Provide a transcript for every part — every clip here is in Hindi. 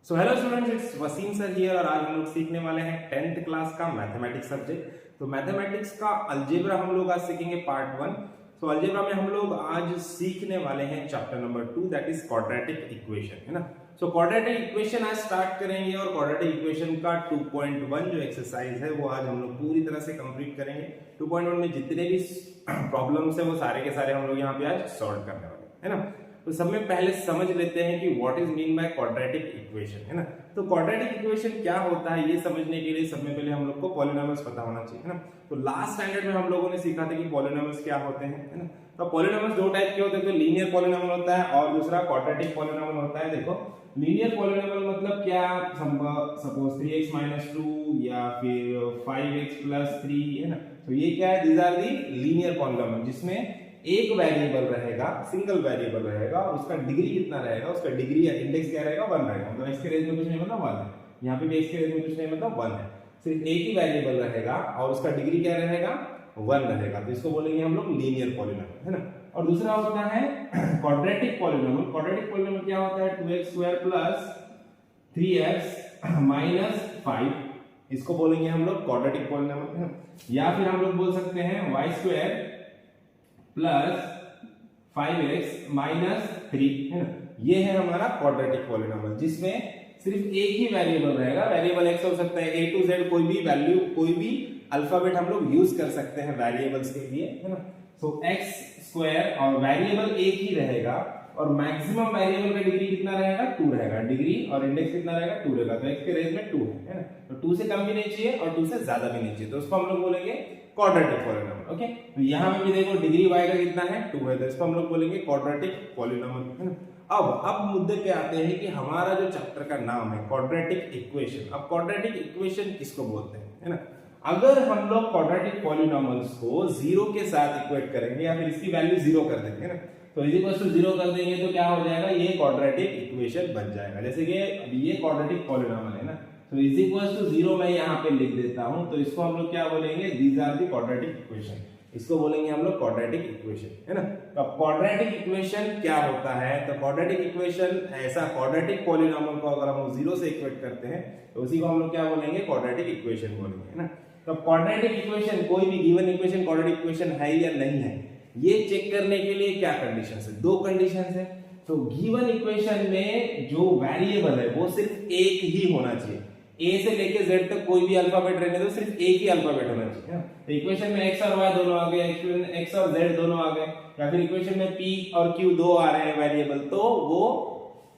So hello students, it's Waseem sir here और आज हम लोग सीखने वाले हैं 10th क्लास का मैथमेटिक्स सब्जेक्ट। तो मैथमेटिक्स का अलजेब्रा हम लोग आज सीखेंगे पार्ट 1। सो अलजेब्रा में हम लोग आज सीखने वाले हैं chapter number 2 that is quadratic equation, है ना। सो क्वाड्रेटिक इक्वेशन आज स्टार्ट करेंगे और क्वाड्रेटिक इक्वेशन का 2.1 जो एक्सरसाइज है वो आज हम लोग पूरी तरह से कंप्लीट करेंगे। 2.1 में जितने भी प्रॉब्लम्स है वो सारे के सारे हम लोग यहाँ पे आज सॉल्व करने वाले हैं, है ना। तो सब में पहले समझ लेते हैं कि what is mean by quadratic equation, है ना। तो क्वाड्रेटिक इक्वेशन क्या होता है ये समझने के लिए सब में पहले हम लोग को पॉलिनॉमियल्स पता होना चाहिए, है ना। तो लास्ट स्टैंडर्ड में हम लोगों ने सीखा था कि पॉलिनॉमियल्स क्या होते हैं, है ना। तो पॉलिनॉमियल्स दो टाइप के होते हैं, तो लीनियर पॉलिनॉमियल होता है और दूसरा क्वाड्रेटिक पॉलिनॉमियल होता है। देखो लीनियर पॉलिनॉमियल मतलब क्या, सपोज 3x - 2 या फिर 5x + 3, है ना। तो ये क्या है, these are the linear polynomial जिसमें एक वेरिएबल रहेगा, सिंगल वेरिएबल रहेगा और उसका डिग्री कितना रहेगा, उसका डिग्री या इंडेक्स क्या रहेगा, 1 रहेगा। मतलब x के रेंज में कुछ नहीं मतलब 1 है, यहाँ पे भी x के रेंज में कुछ नहीं मतलब 1 है। सिर्फ एक ही वेरिएबल रहेगा और उसका डिग्री क्या रहेगा, 1 रहेगा। तो इसको बोलेंगे हम लोग लीनियर पॉलिनॉमियल, है ना। और दूसरा होता है क्वाड्रेटिक पॉलिनॉमियल। क्वाड्रेटिक पॉलिनॉमियल क्या होता है, 2x² + 3x - 5, इसको बोलेंगे हम लोग क्वाड्रेटिक पॉलिनॉमियल, है ना। या फिर हम लोग बोल सकते हैं y² + 5x - 3, है ना। ये है हमारा क्वाड्रेटिक पॉलिनॉमियल जिसमें सिर्फ एक ही वेरिएबल रहेगा। वेरिएबल x हो सकता है a to z, कोई भी वैल्यू, कोई भी अल्फाबेट हम लोग यूज कर सकते हैं वेरिएबल्स के लिए, है ना। सो x² और वेरिएबल एक ही रहेगा और मैक्सिमम वेरिएबल का डिग्री कितना रहेगा, 2 रहेगा। डिग्री और इंडेक्स कितना रहेगा, 2 रहेगा। तो x के रेंज में 2 है ना। तो 2 से कम भी नहीं चाहिए और 2 से ज्यादा भी नहीं चाहिए, तो उसको हम लोग बोलेंगे क्वाड्रेटिक पॉलिनॉमियल। ओके, तो यहां पे भी देखो डिग्री y का कितना है, 2 है, तो इसको हम लोग बोलेंगे क्वाड्रेटिक पॉलिनॉमियल, है ना। अब मुद्दे पे आते हैं कि हमारा जो चैप्टर का नाम है क्वाड्रेटिक इक्वेशन। अब क्वाड्रेटिक इक्वेशन किसको बोलते हैं, है ना। अगर हम लोग क्वाड्रेटिक पॉलिनॉमियल्स को 0 के साथ इक्वेट करेंगे या फिर इसकी वैल्यू 0 कर देंगे, है ना, तो = 0 कर देंगे तो क्या हो जाएगा, ये क्वाड्रेटिक इक्वेशन बन जाएगा। जैसे कि अभी ये क्वाड्रेटिक पॉलिनॉमियल है ना, तो =0 मैं यहाँ पे लिख देता हूं, तो इसको हम लोग क्या बोलेंगे, these are the quadratic equation. इसको बोलेंगे हम लोग क्वाड्रेटिक इक्वेशन, है ना। तो क्वाड्रेटिक इक्वेशन क्या होता है, तो क्वाड्रेटिक इक्वेशन ऐसा क्वाड्रेटिक पॉलिनॉमियल को अगर हम 0 से इक्वेट करते हैं तो उसी को हम लोग क्या बोलेंगे, क्वाड्रेटिक इक्वेशन बोलेंगे, है ना। तो क्वाड्रेटिक इक्वेशन, कोई भी गिवन इक्वेशन क्वाड्रेटिक इक्वेशन है या नहीं है, ये चेक करने के लिए क्या कंडीशंस है, 2 कंडीशंस है। तो गिवन इक्वेशन में जो वेरिएबल है वो सिर्फ एक ही होना चाहिए। a से लेके z तक कोई भी अल्फाबेट रहने दो, सिर्फ एक ही अल्फाबेट होना चाहिए। तो इक्वेशन में x और y दोनों आ गए, x और z दोनों आ गए, या फिर इक्वेशन में p और q दो आ रहे हैं वेरिएबल, तो वो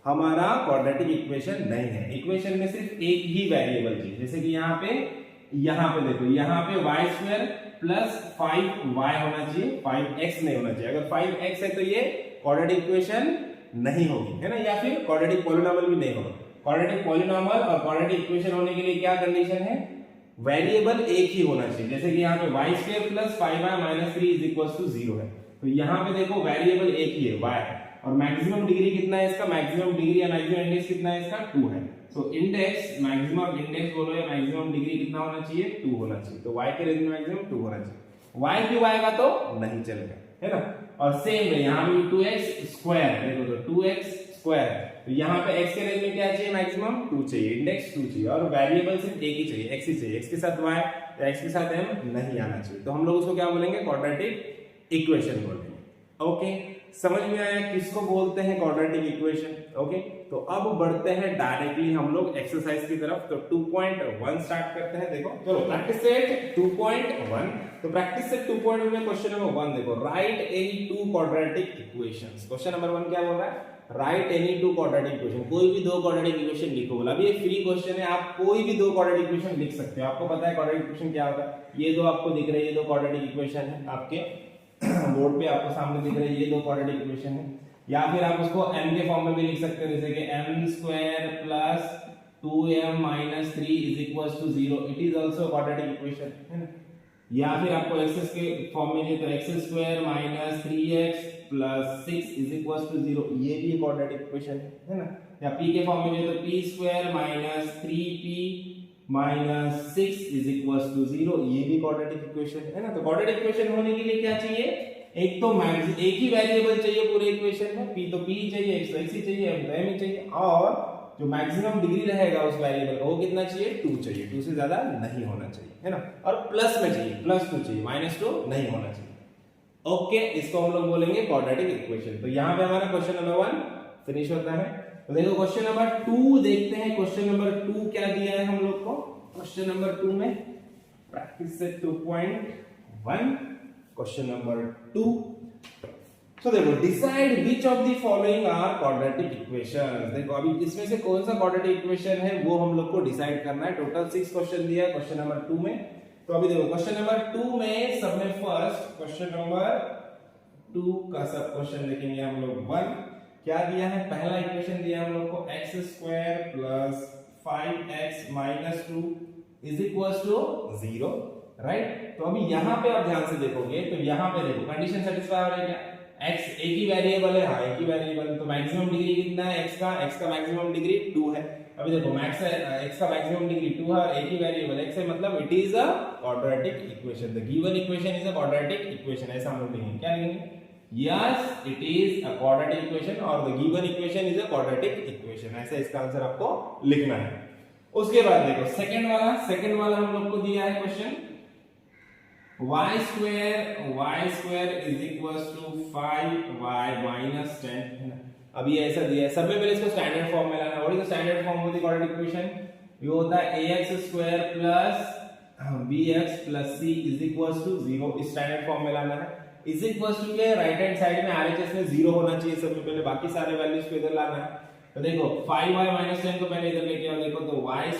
हमारा क्वाड्रेटिक इक्वेशन नहीं है। इक्वेशन में सिर्फ एक ही वेरिएबल चाहिए। जैसे कि यहाँ पे देखो, यहाँ पे y² + 5y होना चाहिए, 5x नहीं होना चाहिए। अगर 5x है तो ये क्वाड्रेटिक इक्वेशन नहीं होगी, है ना, या फिर क्वाड्रेटिक पॉलिनॉमियल भी नहीं होगा। क्वाड्रेटिक पॉलिनॉमियल और क्वाड्रेटिक इक्वेशन होने के लिए क्या कंडीशन है, वेरिएबल एक ही होना चाहिए। जैसे कि यहाँ पे y² + 5y - 3 = 0 है, तो यहाँ पे देखो वेरिएबल एक ही है, y है, और मैक्सिमम डिग्री कितना है इसका, मैक्सिमम डिग्री या मैक्सिमम इंडेक्स कितना है इसका, 2 है। सो इंडेक्स, मैक्सिमम इंडेक्स बोलो या मैक्सिमम डिग्री कितना होना चाहिए, 2 होना चाहिए। तो y के रेंज में मैक्सिमम 2 होना चाहिए। y क्यों आएगा तो नहीं चलेगा, है ना। और सेम है यहाँ भी 2x², देखो तो 2x², तो यहाँ पे x के रेंज में क्या चाहिए, मैक्सिमम 2 चाहिए, इंडेक्स 2 चाहिए, और वेरिएबल सिर्फ एक ही चाहिए, x ही चाहिए। x के साथ y या x के साथ m नहीं आना चाहिए, तो हम लोग उसको क्या बोलेंगे, क्वाड्रेटिक इक्वेशन बोलेंगे। ओके, समझ में आया किसको बोलते हैं क्वाड्रेटिक इक्वेशन। ओके, तो अब बढ़ते हैं डायरेक्टली हम लोग एक्सरसाइज की तरफ। तो 2.1 स्टार्ट करते हैं। देखो चलो प्रैक्टिस सेट 2.1। तो प्रैक्टिस सेट 2.1 में क्वेश्चन नंबर 1 देखो, right any 2 quadratic equations. Question number 1 क्या बोल रहा है, राइट एनी 2 क्वाड्रेटिक इक्वेशन, कोई भी 2 क्वाड्रेटिक इक्वेशन लिखो। बोला अभी ये फ्री क्वेश्चन है, आप कोई भी 2 क्वाड्रेटिक इक्वेशन लिख सकते हो। आपको पता है क्वाड्रेटिक इक्वेशन क्या होता है, ये दो आपको दिख रहे हैं, ये 2 क्वाड्रेटिक इक्वेशन है, आपके बोर्ड पे आपको सामने दिख रहे हैं, ये 2 क्वाड्रेटिक इक्वेशन है। या फिर आप उसको m के फॉर्म में भी लिख सकते हो, जैसे कि m² + 2m - 3 = 0, it is also quadratic equation, है ना। या फिर आपको x के फॉर्म में तो x² - 3x + 6 = 0, ये भी क्वाड्रेटिक इक्वेशन है ना। या p के फॉर्म में तो p² - 3p - 6 = 0, ये भी क्वाड्रेटिक इक्वेशन है ना। तो क्वाड्रेटिक इक्वेशन होने के लिए क्या चाहिए, एक तो एक ही वेरिएबल चाहिए पूरे इक्वेशन में, p तो p चाहिए, x तो x ही चाहिए, m तो m ही चाहिए, और जो मैक्सिमम डिग्री रहेगा उस वेरिएबल का वो कितना चाहिए, 2 चाहिए, 2 से ज्यादा नहीं होना चाहिए, है ना। और प्लस में चाहिए, +2 चाहिए, -2 नहीं होना चाहिए। ओके, इसको हम लोग बोलेंगे क्वाड्रेटिक इक्वेशन। तो यहाँ पे हमारा क्वेश्चन नंबर 1 फिनिश होता है। तो देखो क्वेश्चन नंबर 2 देखते हैं। क्वेश्चन नंबर 2 क्या दिया है हम लोग को। क्वेश्चन नंबर 2 में प्रैक्टिस से 2.1 क्वेश्चन नंबर 2। तो देखो decide which of the following are quadratic equations. देखो अभी इसमें से कौन सा क्वाड्रेटिक इक्वेशन है वो हम लोग को डिसाइड करना है। टोटल 6 क्वेश्चन दिया है क्वेश्चन नंबर 2 में। तो अभी देखो क्वेश्चन नंबर 2 में सब में फर्स्ट क्वेश्चन नंबर 2 का सब क्वेश्चन देखेंगे हम लोग। 1 क्या दिया है, पहला इक्वेशन दिया है हम लोग को x² + 5x - 2 = 0, राइट। तो अभी यहाँ पे आप ध्यान से देखोगे तो यहाँ पे देखो कंडीशन सेटिस्फाई हो रहा है क्या, x एक ही वेरिएबल है, हाँ एक ही वेरिएबल, तो मैक्सिमम डिग्री कितना है x का मैक्सिमम डिग्री 2 है। अभी देखो x का मैक्सिमम डिग्री 2 है और एक ही वेरिएबल x है, मतलब it is a quadratic equation. The given equation is a quadratic equation. ऐसा हम लोग लिखेंगे, क्या लिखेंगे, yes it is a quadratic equation और the given equation is a quadratic equation. ऐसा इसका आंसर आपको लिखना है। उसके बाद देखो सेकंड वाला हम लोग को दिया है क्वेश्चन y² = 5y - 10। अभी ऐसा दिया है, सब में पहले इसको स्टैंडर्ड फॉर्म में लाना है। What is the standard form of the quadratic equation, ये होता है ax² + bx + c = 0। इस स्टैंडर्ड फॉर्म में लाना है। इज इक्वल टू के राइट हैंड साइड में RHS में 0 होना चाहिए सबसे पहले, बाकी सारे वैल्यूज को इधर लाना है। तो देखो 5y - 10 को पहले इधर लेके आओ। देखो तो y²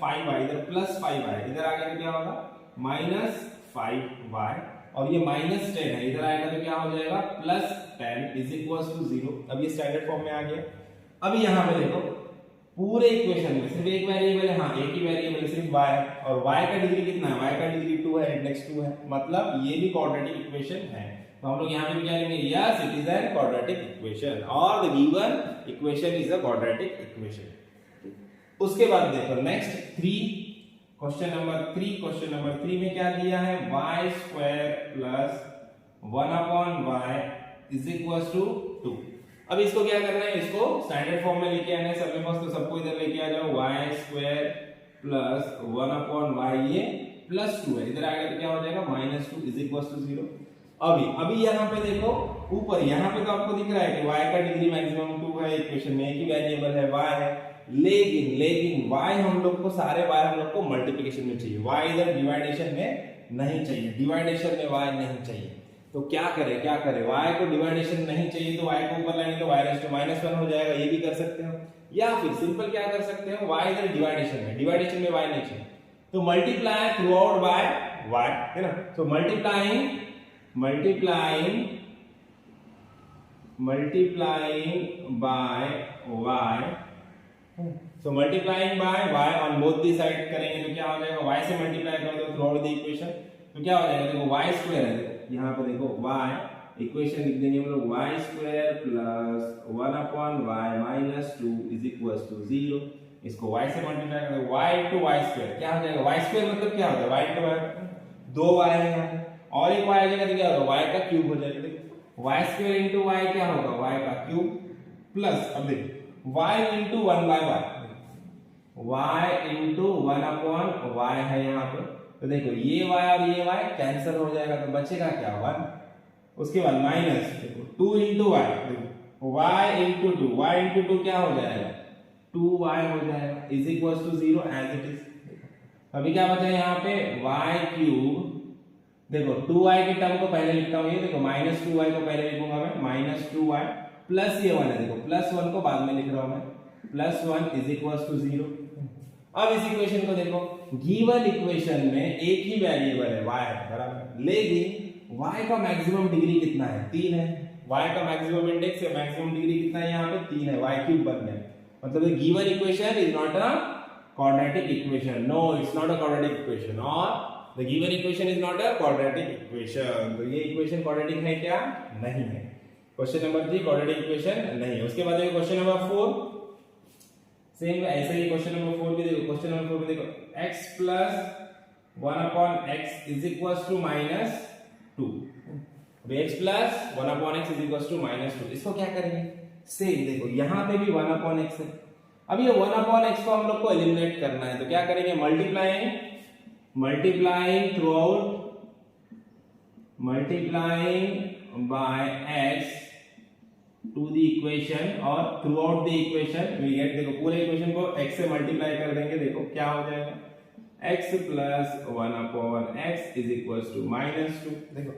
5y इधर +5y इधर आ गया तो क्या होगा -5y और ये -10 है इधर आएगा तो क्या हो जाएगा +10 = 0। अब ये स्टैंडर्ड फॉर्म में आ गया। अब यहाँ पे देखो पूरे इक्वेशन में सिर्फ एक वेरिएबल है, हाँ एक ही वेरिएबल है सिर्फ y, और y का डिग्री कितना है, y का डिग्री 2 है, इंडेक्स 2 है, मतलब ये भी क्वाड्रेटिक इक्वेशन है। तो हम लोग यहाँ पे क्या लेंगे, yes it is an quadratic equation और the given equation is a quadratic equation. उसके बाद देखो नेक्स्ट 3 क्वेश्चन नंबर 3 में क्या दिया है, y² + 1/y = 2। अब इसको क्या करना है, इसको स्टैंडर्ड फॉर्म में लेके आना है। सब में मस्त तो सबको इधर लेके आ जाओ, y² + 1/y ये +2 है, इधर आएगा तो क्या हो जाएगा -2 = 0। अभी यहाँ पे देखो ऊपर यहाँ पे तो आपको दिख रहा है कि y का डिग्री मैक्सिमम 2 है, इक्वेशन में एक ही वेरिएबल है y है, लेकिन y हम लोग को सारे y हम लोग को मल्टीप्लिकेशन में चाहिए, y इधर डिवाइडेशन में नहीं चाहिए, डिवाइडेशन में y नहीं चाहिए। तो क्या करें y को डिवाइडेशन नहीं चाहिए तो y को ऊपर लाएंगे तो y⁻1 हो जाएगा, ये भी कर सकते हो। या फिर सिंपल क्या कर सकते हो, y इधर डिवाइडेशन में y नहीं चाहिए तो multiply through out by y, है ना। तो multiplying by y, so multiplying by y on both the side करेंगे तो क्या हो जाएगा, y से मल्टीप्लाई करो तो थ्रू आउट द इक्वेशन तो क्या हो जाएगा, देखो y² है, यहाँ पे देखो y इक्वेशन लिख देंगे हम लोग, y² + 1/y - 2 = 0। इसको y से मल्टीप्लाई करो, y * y² क्या हो जाएगा, y² मतलब क्या होता है, y * y 2y है यहाँ पे और एक y आ जाएगा तो क्या होगा, y का क्यूब हो जाएगा। देखो y² * y क्या होगा, y का क्यूब प्लस अब देखो y * 1/y, y * 1/y है यहाँ पे, तो देखो ये y और ये y कैंसिल हो जाएगा तो बचेगा क्या 1। उसके बाद माइनस देखो 2 * y, देखो y * 2, y * 2 क्या हो जाएगा 2y हो जाएगा = 0 एज इट इज। अभी क्या बचा यहाँ पे y³, देखो 2y के टर्म को पहले लिखता हूँ, ये देखो -2y को पहले लिखूंगा मैं, -2y प्लस ये 1 है, देखो +1 को बाद में लिख रहा हूं मैं, +1 = 0। अब इस इक्वेशन को देखो, गिवन इक्वेशन में एक ही वेरिएबल है y है बराबर, लेकिन y का मैक्सिमम डिग्री कितना है 3 है, y का मैक्सिमम इंडेक्स या मैक्सिमम डिग्री कितना है यहाँ पे 3 है, y³ बन गया। मतलब given equation is not a quadratic equation, no it's not a quadratic equation, or the given equation is not a quadratic equation। तो ये इक्वेशन क्वाड्रेटिक है क्या, नहीं है। क्वेश्चन नंबर 3 क्वाड्रेटिक इक्वेशन नहीं है। उसके बाद देखो क्वेश्चन नंबर 4 सेम ऐसे ही, क्वेश्चन नंबर 4 भी देखो, क्वेश्चन नंबर 4 में देखो x + 1/x = -2, x + 1/x = -2, इसको क्या करेंगे, सेम देखो यहाँ पे भी 1/x है, अब ये 1/x को हम लोग को एलिमिनेट करना है, तो क्या करेंगे, multiplying throughout, multiplying by x to the equation और throughout the equation we get, देखो पूरे इक्वेशन को x से मल्टीप्लाई कर देंगे, देखो क्या हो जाएगा, x plus 1/x is equal to -2। देखो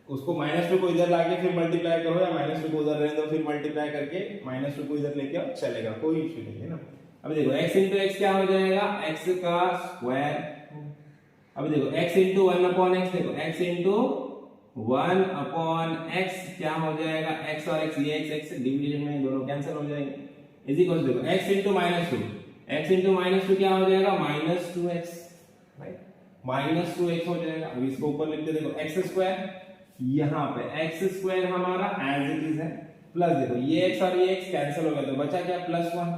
उसको -2 को इधर लाके फिर मल्टीप्लाई करो, या -2 को उधर रहने दो फिर मल्टीप्लाई करके -2 को इधर लेके आओ, चलेगा, कोई इश्यू नहीं है ना। अब देखो x into x क्या हो जाएगा, x का स्क्वायर। अब देखो x into 1/x, देखो x into 1/x क्या हो जाएगा, x और x, ये x डिवीजन में दोनों कैंसिल हो जाएंगे, इज इक्वल देखो x into -2, x into -2 क्या हो जाएगा, -2x, राइट, -2x हो जाएगा। अब इसको ऊपर लिखते देखो x स्क्वायर, यहाँ पे x स्क्वायर हमारा एज इट इज है, प्लस देखो ये x और ये x कैंसिल हो गया, तो बचा क्या, +1,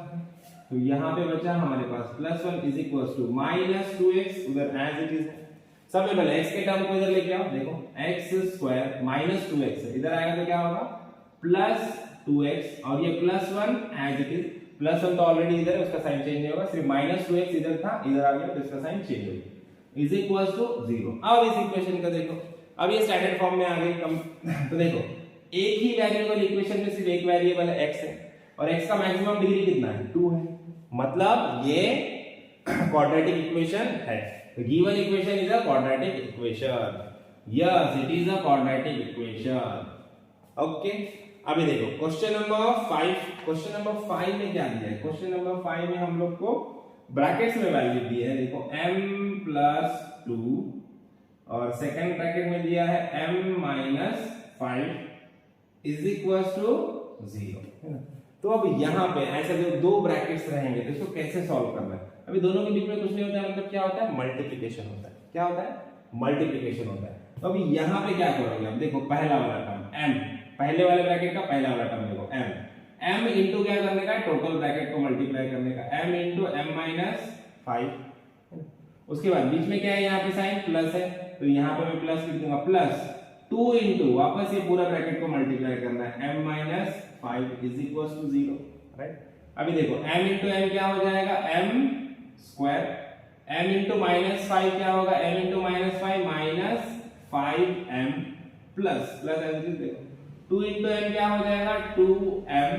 तो यहाँ पे बचा हमारे पास +1 इज इक्वल टू -2x, उधर एज इट इज है। सबसे पहले x के टर्म को इधर लेके आओ, देखो x स्क्वायर -2x है, इधर आएगा तो क्या होगा, +2x, और ये +1 एज इट इज, +1 तो ऑलरेडी इधर है, उसका साइन चेंज नहीं होगा, सिर्फ -2x इधर था, इधर आ गया तो इसका साइन चेंज हो गया, इज इक्वल टू 0। अब इस इक्वेशन का देखो, अब ये स्टैंडर्ड फॉर्म में आ गई तो देखो एक ही वेरिएबल इक्वेशन में सिर्फ एक वेरिएबल है x है, और x का मैक्सिमम डिग्री कितना है, 2 है, मतलब ये क्वाड्रेटिक इक्वेशन है। तो given equation is a quadratic equation, yes it is a quadratic equation. Okay, अभी देखो क्वेश्चन नंबर 5, क्वेश्चन नंबर 5 में क्या दिया है, क्वेश्चन नंबर 5 में हम लोग को ब्रैकेट्स में वैल्यू दी है, देखो m + 2 और सेकंड ब्रैकेट में दिया है m - 5 इज इक्वल टू 0, है ना। तो अब यहाँ पे ऐसे जो दो ब्रैकेट्स रहेंगे तो इसको कैसे सॉल्व करना है, अभी दोनों के बीच में कुछ नहीं होता है, मतलब क्या होता है, मल्टीप्लिकेशन होता है, क्या होता है, मल्टीप्लिकेशन होता है। तो अभी यहाँ पे क्या करोगे, अब देखो पहला वाला टर्म m, पहले वाले ब्रैकेट का पहला वाला टर्म देखो m इंटू क्या करने का, टोटल ब्रैकेट को मल्टीप्लाई करने का, m इंटू m - 5, उसके बाद बीच में क्या है, यहाँ पे साइन प्लस है, तो यहाँ पे मैं प्लस लिख दूंगा, +2 इंटू वापस ये पूरा ब्रैकेट को मल्टीप्लाई करना है, m - 5 is equal to 0, right. अभी देखो m इंटू m क्या हो जाएगा, m स्क्वायर, m इंटू -5 क्या होगा, m इंटू -5 -5m प्लस देखो 2 इंटू m क्या हो जाएगा, 2m,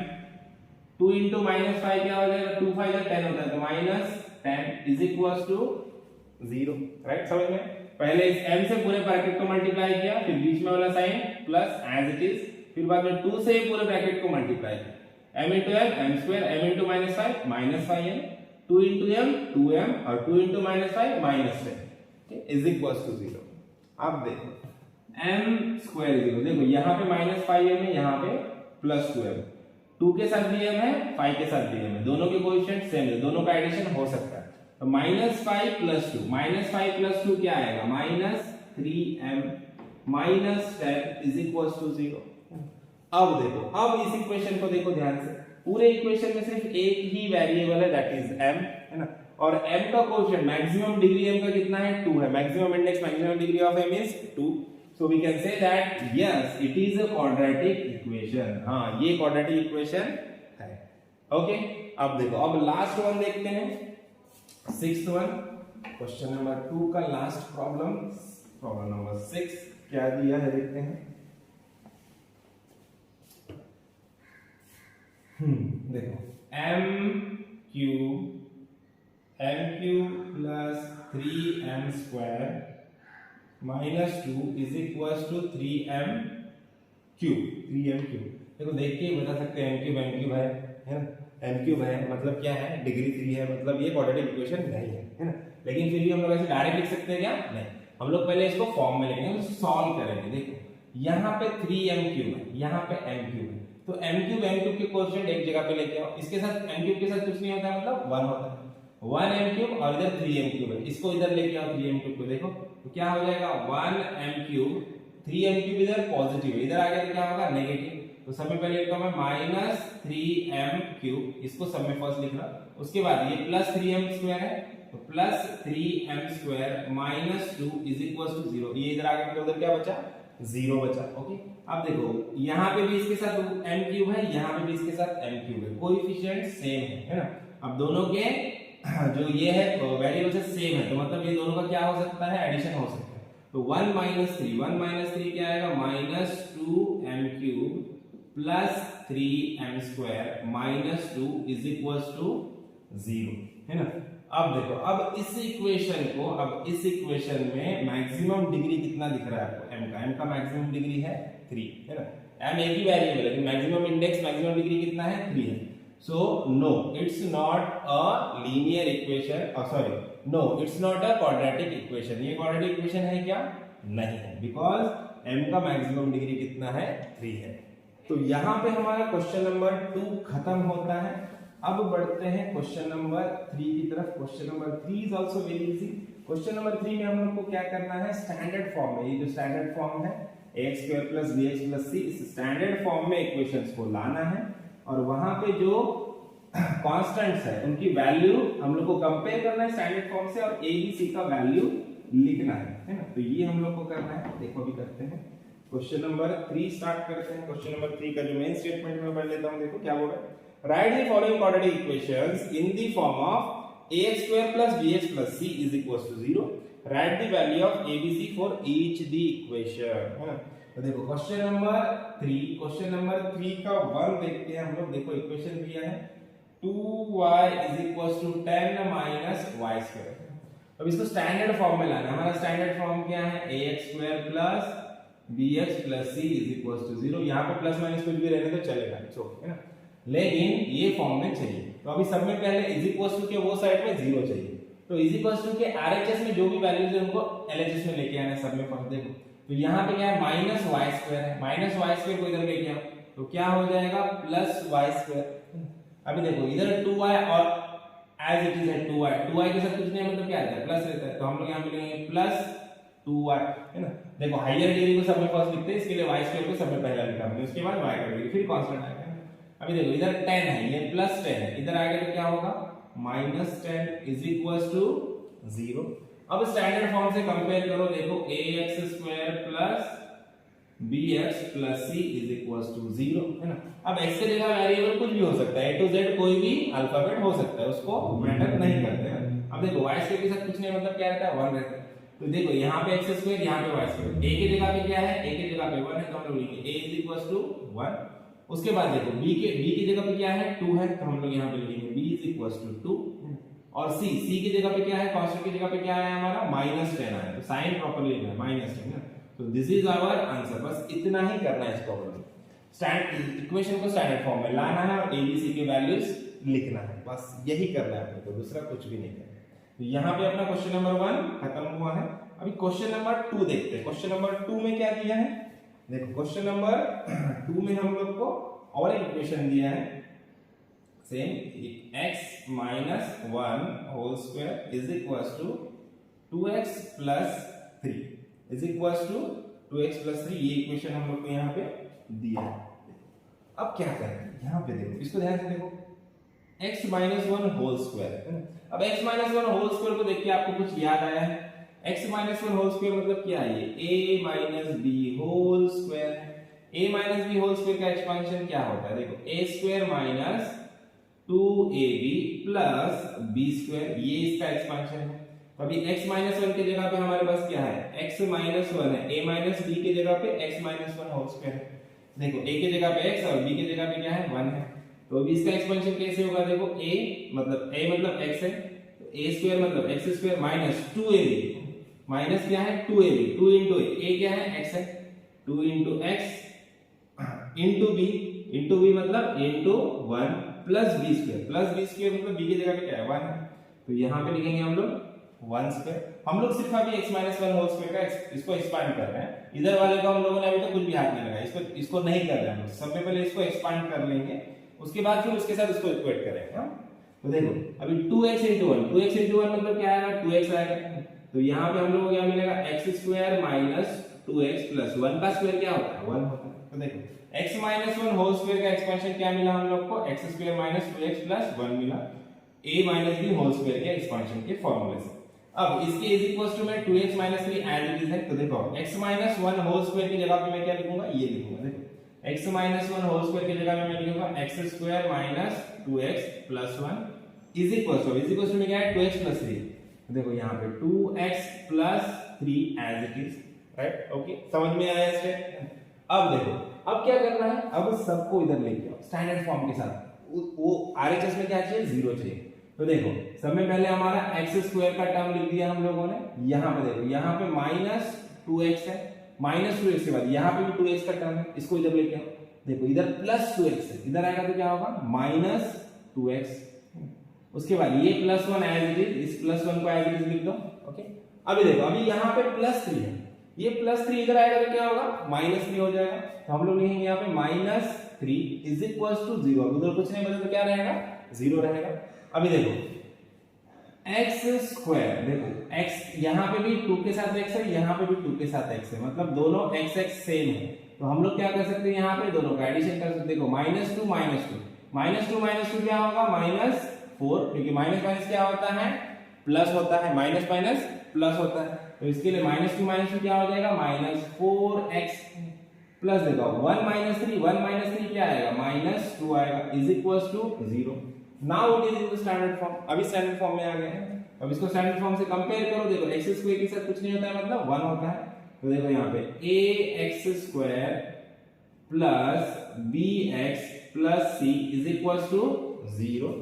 2 इंटू -5 क्या हो जाएगा, 2 5 10 होता है, तो -10 इज इक्वल टू 0, राइट। समझ में, पहले इस m से पूरे ब्रैकेट को मल्टीप्लाई किया, फिर बीच में वाला sign plus as it is, फिर बाद में 2 से पूरे ब्रैकेट को मल्टीप्लाई किया, m into m square, m into -5 -5m, 2 into m 2m, और 2 इंटू -5 -10 इज इक्वल टू 0। अब देखो m स्क्वायर 0, देखो यहाँ पे -5m है, यहाँ पे +2m, 2 के साथ भी m है, 5 के साथ भी m है, दोनों के कोएफिशिएंट सेम है, दोनों का एडिशन हो सकता है, तो -5 + 2, -5 + 2 क्या आएगा, -3m -10 इज इक्वल टू 0। अब देखो, अब इस इक्वेशन को देखो ध्यान से, पूरे इक्वेशन में सिर्फ एक ही वेरिएबल है, दैट इज m, है ना, और m का कोएफिशिएंट मैक्सिमम डिग्री m का कितना है, 2 है, maximum index maximum degree of m is 2, so we can say that yes it is a quadratic equation, हाँ ये क्वाड्रेटिक इक्वेशन है। ओके, अब देखो, अब लास्ट वन देखते हैं, 6th वन, क्वेश्चन नंबर 2 का लास्ट प्रॉब्लम, प्रॉब्लम नंबर 6 क्या दिया है देखते हैं। देखो m³ plus 3m² -2 is equal to 3m³। देखो देख के बता सकते हैं m³ है ना, m³ है मतलब क्या है, डिग्री 3 है, मतलब ये क्वाड्रेटिक इक्वेशन नहीं है ना, लेकिन फिर भी हम लोग ऐसे डायरेक्ट लिख सकते हैं क्या, नहीं, हम लोग पहले इसको फॉर्म में लिखेंगे, सॉल्व करेंगे। देखो यहाँ पे 3m³ है, यहाँ पे m³ है, तो m³ के कोएफिशिएंट एक जगह पे लेके आओ, इसके साथ m³ के साथ कुछ नहीं होता है, मतलब 1 होता है, 1m³ और इधर 3m³ है, इसको इधर लेके आओ 3m³ को, देखो तो क्या हो जाएगा, 1m³, 3m³ इधर पॉजिटिव है, इधर आ गया तो क्या होगा, नेगेटिव, तो सब में पहले लिखता हूं मैं -3m³, इसको सब में फर्स्ट लिख रहा, उसके बाद ये +3m² है, तो +3m² -2 इज इक्वल टू 0, ये इधर आ गया तो उधर क्या बचा, 0 बचा। ओके, अब देखो यहाँ पे भी इसके साथ m³ है, यहाँ पे भी इसके साथ m³ है, कोएफिशिएंट सेम है ना। अब दोनों के जो ये है वेरिएबल से सेम है, तो मतलब ये दोनों का क्या हो सकता है, एडिशन हो सकता है। तो 1 माइनस थ्री क्या आएगा, -2m³ plus 3m² minus 2 is equal to 0, है ना। अब देखो, अब इस इक्वेशन में मैक्सिमम डिग्री कितना दिख रहा है आपको, m का मैक्सिमम डिग्री है 3, है ना। m एक ही वेरिएबल है, लेकिन मैक्सिमम इंडेक्स, मैक्सिमम डिग्री कितना है, 3 है। So no, it's not a linear equation, sorry, no, it's not a quadratic equation. ये quadratic equation है क्या, नहीं है, because m का मैक्सिमम डिग्री कितना है, 3 है। तो यहाँ पे हमारा क्वेश्चन नंबर 2 खत्म होता है। अब बढ़ते हैं क्वेश्चन नंबर 3 की तरफ। Question number 3 is also very easy. Question number 3 में हम लोग को क्या करना है, स्टैंडर्ड फॉर्म में, ये जो स्टैंडर्ड फॉर्म है ax² + bx + c, इस स्टैंडर्ड फॉर्म में इक्वेशंस को लाना है और वहां पे जो कांस्टेंट्स है उनकी वैल्यू हम लोग को कंपेयर करना है स्टैंडर्ड फॉर्म से, और a b c का वैल्यू लिखना है ना। तो ये हम लोग को करना है। देखो अभी करते हैं क्वेश्चन नंबर 3 स्टार्ट करते हैं। क्वेश्चन नंबर 3 का जो मेन स्टेटमेंट मैं पढ़ लेता हूं। देखो क्या बोल रहा है, right the following quadratic equations in the form of ax² + bx + c = 0, right the value of a b c for each the equation, है ना। तो देखो क्वेश्चन नंबर 3 का 1 देखते हैं हम लोग। देखो इक्वेशन दिया है 2y = 10 - y²। अब इसको स्टैंडर्ड फॉर्म में लाना है। हमारा स्टैंडर्ड फॉर्म क्या है, ax² + bx + c = 0। यहाँ पे प्लस माइनस कुछ भी रहने तो चलेगा, है ना, लेकिन ये फॉर्म में चाहिए। तो अभी सब में पहले = के वो साइड में 0 चाहिए। तो = के RHS में जो भी वैल्यूज है उनको LHS में लेके आना है सब में। पर देखो तो यहाँ पे क्या है, -y² है, -y² को इधर लेके आओ तो क्या हो जाएगा, +y²। अभी देखो इधर 2y और एज इट इज है 2y के साथ कुछ नहीं, मतलब क्या आता है, प्लस रहता है। तो हम लोग यहाँ पे लेंगे +2y, है ना। देखो हायर डिग्री को सब में फर्स्ट लिखते हैं, इसके लिए y² को सब में पहला लिखा हमने, उसके बाद y कर देंगे, फिर कांस्टेंट आएगा। अभी देखो इधर 10 है, ये +10 है, इधर आएगा तो क्या होगा, -10 = 0। अब स्टैंडर्ड फॉर्म से कंपेयर करो। देखो ax² + bx + c = 0, है ना। अब x के जगह वेरिएबल कुछ भी हो सकता है, a to z कोई भी अल्फाबेट हो सकता है, उसको मैटर नहीं करते हैं। अब देखो y² के साथ कुछ नहीं, मतलब क्या रहता है, 1 रहता है। तो देखो यहाँ पे x², यहाँ पे y², a की जगह पे क्या है, a की जगह पे 1 है, तो हम लोग लिखेंगे a = 1। उसके बाद देखो b की जगह पे क्या है, 2 है, तो हम लोग यहाँ पे लिखेंगे b = 2। और c की जगह पे क्या है, कांस्टेंट की जगह पे क्या है हमारा, -10 आया है, तो साइन प्रॉपर्ली लिखना है, -10 ना। तो दिस इज आवर आंसर। बस इतना ही करना है इस प्रॉब्लम में, स्टैंडर्ड इक्वेशन को स्टैंडर्ड फॉर्म में लाना है और abc के वैल्यूज लिखना है, बस यही करना है आपको, दूसरा कुछ भी नहीं करना। तो यहाँ पे अपना क्वेश्चन नंबर 1 खत्म हुआ है। अभी क्वेश्चन नंबर 2 देखते हैं। क्वेश्चन नंबर 2 में क्या दिया है, देखो क्वेश्चन नंबर 2 में हम लोग को और एक इक्वेशन दिया है same, x - 1 whole square is equal to 2x + 3 is equal to 2x + 3। ये इक्वेशन हम लोग को यहाँ पे दिया है। अब क्या करें, यहाँ पे देखो, इसको ध्यान से देखो, x - 1 होल स्क्वायर, है ना। अब x - 1 होल स्क्वायर को देख के आपको कुछ याद आया है, x - 1 होल स्क्वायर मतलब क्या है, ये a - b होल स्क्वायर है। a - b होल स्क्वायर का एक्सपेंशन क्या होता है, देखो a² - 2ab + b², ये इसका एक्सपेंशन है। अभी x - 1 की जगह पे हमारे पास क्या है, x - 1 है, a - b की जगह पे x - 1 होल स्क्वायर है। देखो a की जगह पे x और b की जगह पे क्या है, 1 है। तो अभी इसका एक्सपेंशन कैसे होगा, देखो a मतलब x है, तो a² मतलब x² - 2ab, माइनस क्या है 2ab, 2 into a क्या है x है, 2 into x into b मतलब into 1 plus b² मतलब b की जगह पे क्या है 1 है। तो यहाँ पे लिखेंगे हम लोग 1²। हम लोग सिर्फ अभी x - 1 होल स्क्वायर का इसको एक्सपांड कर रहे हैं, इधर वाले को हम लोगों ने अभी तक कुछ भी हाथ नहीं लगाया, इसको नहीं कर रहे हैं। सबसे पहले इसको एक्सपांड कर लेंगे, उसके बाद फिर उसके साथ इसको इक्वेट करेंगे। तो देखो अभी 2x into 1 मतलब क्या आएगा, 2x आएगा। तो यहाँ पे हम लोग को क्या मिलेगा, x² - 2x + 1 का स्क्वायर क्या होता है, 1 होता है। तो देखो x - 1 होल स्क्वायर का एक्सपेंशन क्या मिला हम लोग को, x² - 2x + 1 मिला, a - b होल स्क्वायर के एक्सपेंशन के फॉर्मूले से। अब इसके इज इक्वल टू में 2x - 3 एज इट इज है। तो देखो x - 1 होल स्क्वायर की जगह पे मैं क्या लिखूंगा, ये लिखूंगा। देखो x - 1 होल स्क्वायर की जगह में मैं लिखूंगा x² - 2x + 1 is equal to में क्या है 2x प्लस 3, देखो यहाँ पे 2x plus 3 as it is, right. Okay, समझ में आया इसमें। अब देखो अब क्या करना है, अब सबको इधर लेके आओ स्टैंडर्ड फॉर्म के साथ। वो आरएचएस में क्या चाहिए 0 चाहिए। तो देखो सब में पहले हमारा एक्स स्क्वायर का टर्म लिख दिया हम लोगों ने, यहाँ पे देखो यहाँ पे माइनस 2x है, माइनस 2x के बाद यहाँ पे भी 2x का टर्म है, इसको इधर लेके आओ। देखो इधर प्लस 2x है, इधर आएगा तो क्या होगा माइनस 2x। उसके बाद ये प्लस 1 एज इट इज, इस प्लस 1 को एज इट इज लिख दो। ओके, अभी देखो अभी यहाँ पे प्लस 3 है, ये प्लस 3 इधर आएगा तो क्या होगा माइनस 3 हो जाएगा। तो हम लोग लिखेंगे यहाँ पे माइनस 3 इज इक्वल टू 0। उधर कुछ नहीं बचा तो क्या रहेगा 0 रहेगा। अभी देखो एक्स स्क्वायर, देखो x यहाँ पे भी 2 के साथ x है, यहाँ पे भी 2 के साथ x है, मतलब दोनों x x सेम है। तो हम लोग क्या कर सकते हैं यहाँ पे दोनों का एडिशन कर सकते हैं। देखो माइनस टू माइनस टू क्या होगा माइनस 4, क्योंकि माइनस माइनस क्या होता है प्लस होता है, माइनस माइनस प्लस होता है। तो इसके लिए माइनस टू क्या हो जाएगा माइनस 4x प्लस देखो 1 माइनस 3 क्या आएगा माइनस 2 आएगा, is equal to 0। Now it is in the standard form, अभी स्टैंडर्ड फॉर्म में आ गए हैं। अब इसको स्टैंडर्ड फॉर्म से कंपेयर करो, देखो x स्क्वायर के साथ कुछ नहीं होता है मतलब 1 होता है। तो देखो यहाँ पे ax square plus bx plus c is equal to 0।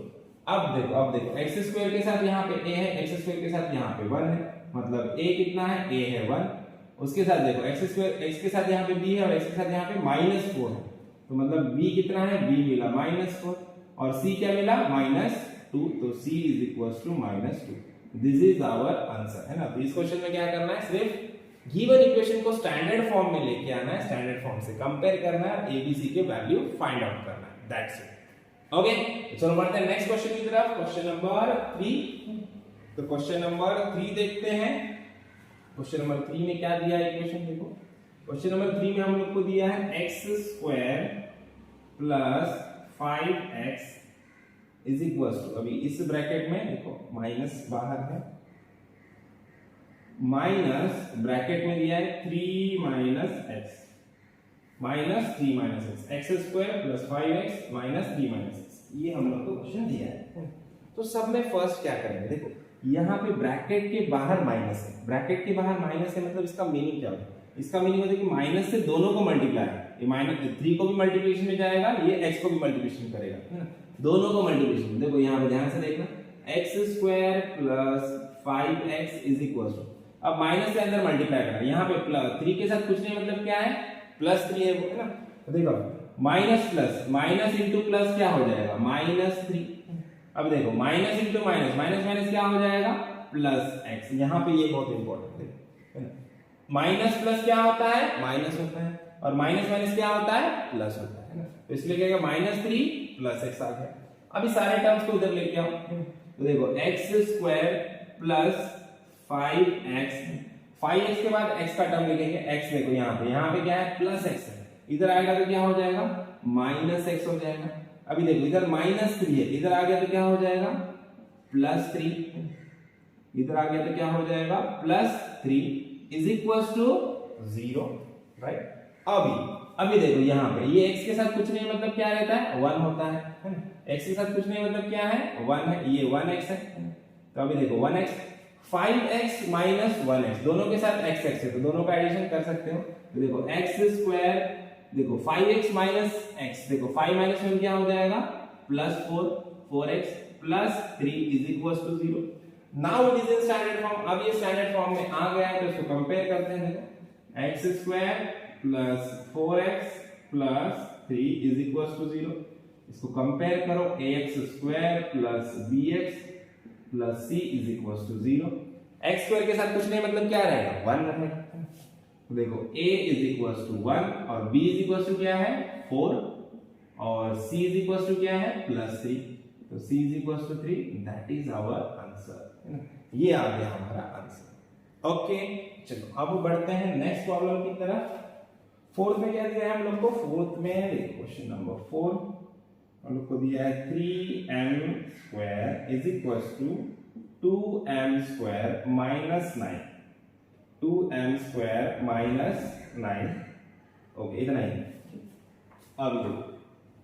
अब देखो x स्क्वायर के साथ यहाँ पे a है, x स्क्वायर के साथ यहाँ पे 1 है, मतलब a कितना है a है 1। उसके साथ देखो x स्क्वायर x के साथ यहाँ पे b है और x के साथ यहाँ पे माइनस 4 है, तो मतलब b कितना है b मिला माइनस 4 और c क्या मिला माइनस 2, तो c is equal to minus 2। This is our answer, है ना। तो इस क्वेश्चन में क्या करना है, सिर्फ गिवन इक्वेशन को स्टैंडर्ड फॉर्म में लेके आना है, स्टैंडर्ड फॉर्म से कंपेयर करना है, एबीसी के वैल्यू फाइंड आउट करना है, दैट्स इट। ओके, चलो बढ़ते हैं नेक्स्ट क्वेश्चन की तरफ, क्वेश्चन नंबर 3। तो क्वेश्चन नंबर 3 देखते हैं। क्वेश्चन नंबर 3 में क्या दिया है इक्वेशन, देखो क्वेश्चन नंबर 3 में हम लोग को दिया है x square plus 5x is equal to, अभी इस ब्रैकेट में देखो माइनस बाहर है, माइनस ब्रैकेट में दिया है 3 minus x minus 3 minus x square plus 5x minus 3 minus x, ये हम लोग को क्वेश्चन दिया है। तो सब में फर्स्ट क्या करेंगे, देखो यहाँ पे ब्रैकेट के बाहर माइनस है, ब्रैकेट के बाहर माइनस है, मतलब इसका मीनिंग क्या होगा, इसका मीनिंग होता है कि माइनस से दोनों को मल्टीप्लाई है, ये माइनस 3 को भी मल्टीप्लिकेशन में जाएगा, ये x को भी मल्टीप्लिकेशन करेगा, है ना, दोनों को मल्टीप्लिकेशन। देखो यहाँ पे ध्यान से देखना, x square plus 5x is equal to, अब माइनस से अंदर मल्टीप्लाई करना, यहाँ पे 3 के साथ कुछ नहीं, मतलब क्या है प्लस 3 है ना। तो देखो minus plus minus into plus क्या हो जाएगा माइनस 3। अब देखो minus into minus minus minus क्या हो जाएगा प्लस x, यहाँ पे ये बहुत इंपॉर्टेंट है ना, माइनस प्लस क्या होता है माइनस होता है और माइनस माइनस क्या होता है प्लस होता है ना। तो इसलिए क्या माइनस 3 प्लस x आ गया। अभी सारे टर्म्स को उधर लेके आओ, तो देखो x स्क्वायर प्लस 5x के बाद x का टर्म लिखेंगे, x देखो यहाँ पे क्या है प्लस x है, इधर आएगा तो क्या हो जाएगा माइनस x हो जाएगा। अभी देखो इधर माइनस 3 है, इधर आ गया तो क्या हो जाएगा प्लस 3, इधर आ गया तो क्या हो जाएगा plus 3 is equal to 0, right. अभी देखो यहाँ पे ये x के साथ कुछ नहीं मतलब क्या रहता है 1 होता है ना, x के साथ कुछ नहीं मतलब क्या है 1 है, ये 1x है। तो अभी देखो 1x 5x माइनस 1x, दोनों के साथ x है तो दोनों का एडिशन कर सकते हो। तो देखो x स्क्वायर, देखो 5x माइनस x, देखो 5 माइनस 1 क्या हो जाएगा plus 4x plus 3 is equal to 0। Now it is in standard form, अब ये स्टैंडर्ड फॉर्म में आ गया है, तो इसको कंपेयर करते हैं। देखो x square plus 4x plus 3 is equal to 0, इसको कंपेयर करो ax square plus bx plus c is equal to 0। x square के साथ कुछ नहीं मतलब क्या रहेगा 1 रहेगा। तो देखो a इज इक्वल टू 1 और b इज इक्वल टू क्या है 4 और c इज इक्वल टू क्या है प्लस 3, तो c is equal to 3, that is our answer, है ना, ये आ गया हमारा आंसर। ओके, चलो अब बढ़ते हैं नेक्स्ट प्रॉब्लम की तरफ। फोर्थ में क्या दिया है हम लोग को, फोर्थ में क्वेश्चन नंबर 4 हम लोग को दिया है 3m square is equal to 2m square minus 9, 2m square minus 9, okay इतना ही। अब देखो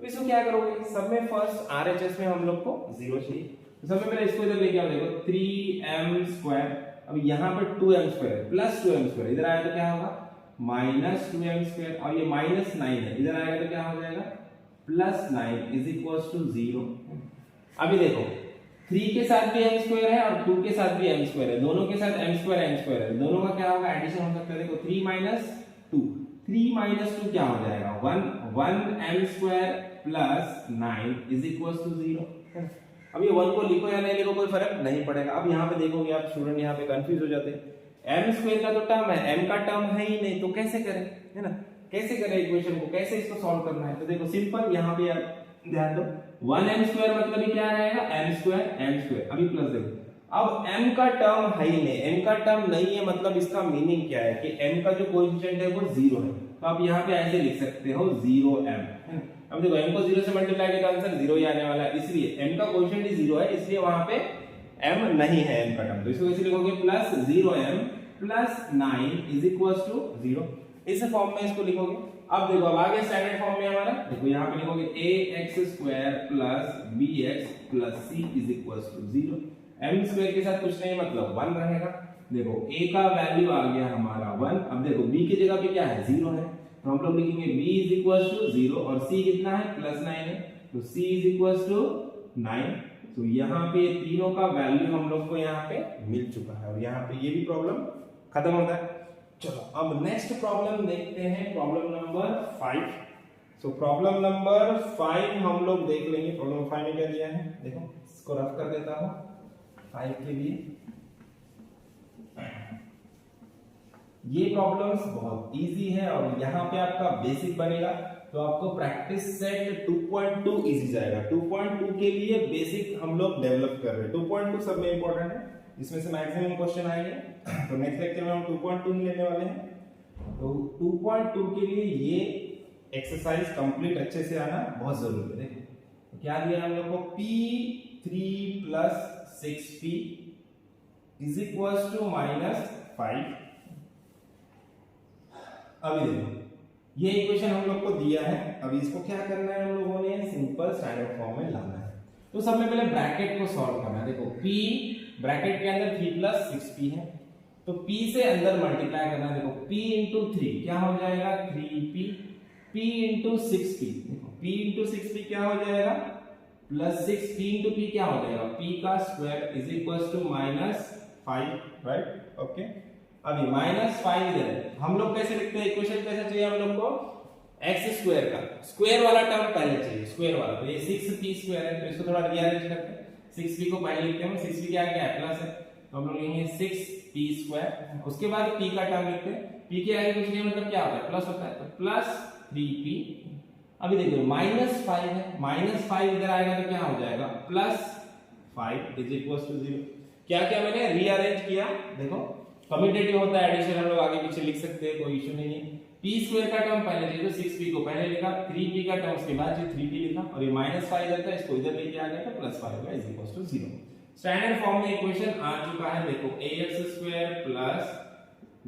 तो इसको क्या करोगे, सब में फर्स्ट आरएचएस में हम लोग को 0 चाहिए, तो सबसे पहले इसको इधर लेके आओ, देखो 3m², अब यहाँ पर 2m² प्लस 2m², इधर आया तो क्या होगा माइनस 2m², और ये -9 है, इधर आएगा तो क्या हो जाएगा +9 इज इक्वल टू 0। अभी देखो 3 के साथ भी m² है और 2 के साथ भी m² है, दोनों के साथ m² है, दोनों का क्या होगा एडिशन हो सकता है। देखो 3 - 2, 3 - 2 क्या हो जाएगा 1m² plus 9 is equal to 0। अब ये 1 को लिखो या नहीं लिखो कोई फर्क नहीं पड़ेगा। अब यहाँ पे देखोगे आप स्टूडेंट यहाँ पे कंफ्यूज हो जाते हैं, m² का तो टर्म है, m का टर्म है ही नहीं, तो कैसे करें, है ना, कैसे करें इक्वेशन को, कैसे इसको सॉल्व करना है। तो देखो सिंपल, यहाँ पे ध्यान दो 1m² मतलब ही क्या रहेगा m²। अभी प्लस देखो, अब m का टर्म है ही नहीं, m का टर्म नहीं है मतलब इसका मीनिंग क्या है कि m का जो कोएफिशिएंट है वो 0 है, तो आप यहाँ पे ऐसे लिख सकते हो 0m। अब देखो m को 0 से मल्टीप्लाई किया तो आंसर 0 ही आने वाला है, इसलिए m का कोएफिशिएंट ही 0 है, इसलिए वहां पे m नहीं है m का टर्म, तो इसको कैसे लिखोगे plus 0m plus 9 is equal to 0, इस फॉर्म में इसको लिखोगे। अब देखो अब आगे स्टैंडर्ड फॉर्म में हमारा, देखो यहाँ पे लिखोगे ax² plus bx plus c is equal to 0, m² के साथ कुछ नहीं मतलब 1 रहेगा। देखो a का वैल्यू आ गया हमारा 1, अब देखो b की जगह पे क्या है 0 है, तो हम लोग लिखेंगे b इज इक्वल टू 0 और c कितना है +9 है, तो c इज इक्वल टू 9। तो यहाँ पे तीनों का वैल्यू हम लोग को यहाँ पे मिल चुका है और यहाँ पे ये भी प्रॉब्लम खत्म होता है। चलो अब नेक्स्ट प्रॉब्लम देखते हैं, problem number 5। So problem number 5 हम लोग देख लेंगे। प्रॉब्लम 5 में क्या दिया है, देखो इसको रफ कर देता हूं 5 के लिए। ये प्रॉब्लम्स बहुत इजी है और यहाँ पे आपका बेसिक बनेगा, तो आपको प्रैक्टिस सेट 2.2 इजी जाएगा। 2.2 के लिए बेसिक हम लोग डेवलप कर रहे हैं, 2.2 सब में इंपॉर्टेंट है, इसमें से मैक्सिमम क्वेश्चन आएंगे। तो नेक्स्ट लेक्चर में हम 2.2 लेने वाले हैं, तो 2.2 के लिए ये एक्सरसाइज कंप्लीट अच्छे से आना बहुत जरूरी है। देखो तो क्या दिया हम लोग को p3 + 6p is equal to -5। अभी देखो ये इक्वेशन हम लोग को दिया है, अभी इसको क्या करना है हम लोगों ने सिंपल स्टैंडर्ड फॉर्म में लाना है। तो सबसे पहले ब्रैकेट को सॉल्व करना है। देखो p ब्रैकेट के अंदर 3 + 6p है, तो p से अंदर मल्टीप्लाई करना है। देखो p × 3 क्या हो जाएगा 3p, p × 6p, देखो p × 6p क्या हो जाएगा +6, p × p क्या हो जाएगा p का square is equal to -5, right. Okay अभी -5 इधर है, हम लोग कैसे लिखते हैं इक्वेशन, कैसे चाहिए हम लोग को x² का स्क्वायर वाला टर्म पहले चाहिए, स्क्वायर वाला, तो ये 6p² है, तो इसको थोड़ा रीअरेंज करते हैं। 6p को पहले लिखते हैं, 6p क्या है प्लस है, तो हम लोग लिखेंगे 6p², उसके बाद p का टर्म लिखते हैं, p के आगे कुछ नहीं मतलब क्या होता है प्लस होता है, तो प्लस 3p। अभी देखो -5 है, -5 इधर आएगा तो क्या हो जाएगा +5 इज इक्वल टू 0। क्या क्या मैंने रीअरेंज किया, देखो कम्यूटेटिव होता है एडिशन, हम लोग आगे पीछे लिख सकते हैं, कोई इशू नहीं है। p² का टर्म पहले चाहिए, तो 6p को पहले लिखा, 3p का टर्म उसके बाद 3p लिखा, और ये -5 इधर था, इसको इधर लेके आ गया तो +5 होगा is equal to 0। Standard form में इक्वेशन आ चुका है। देखो ax² plus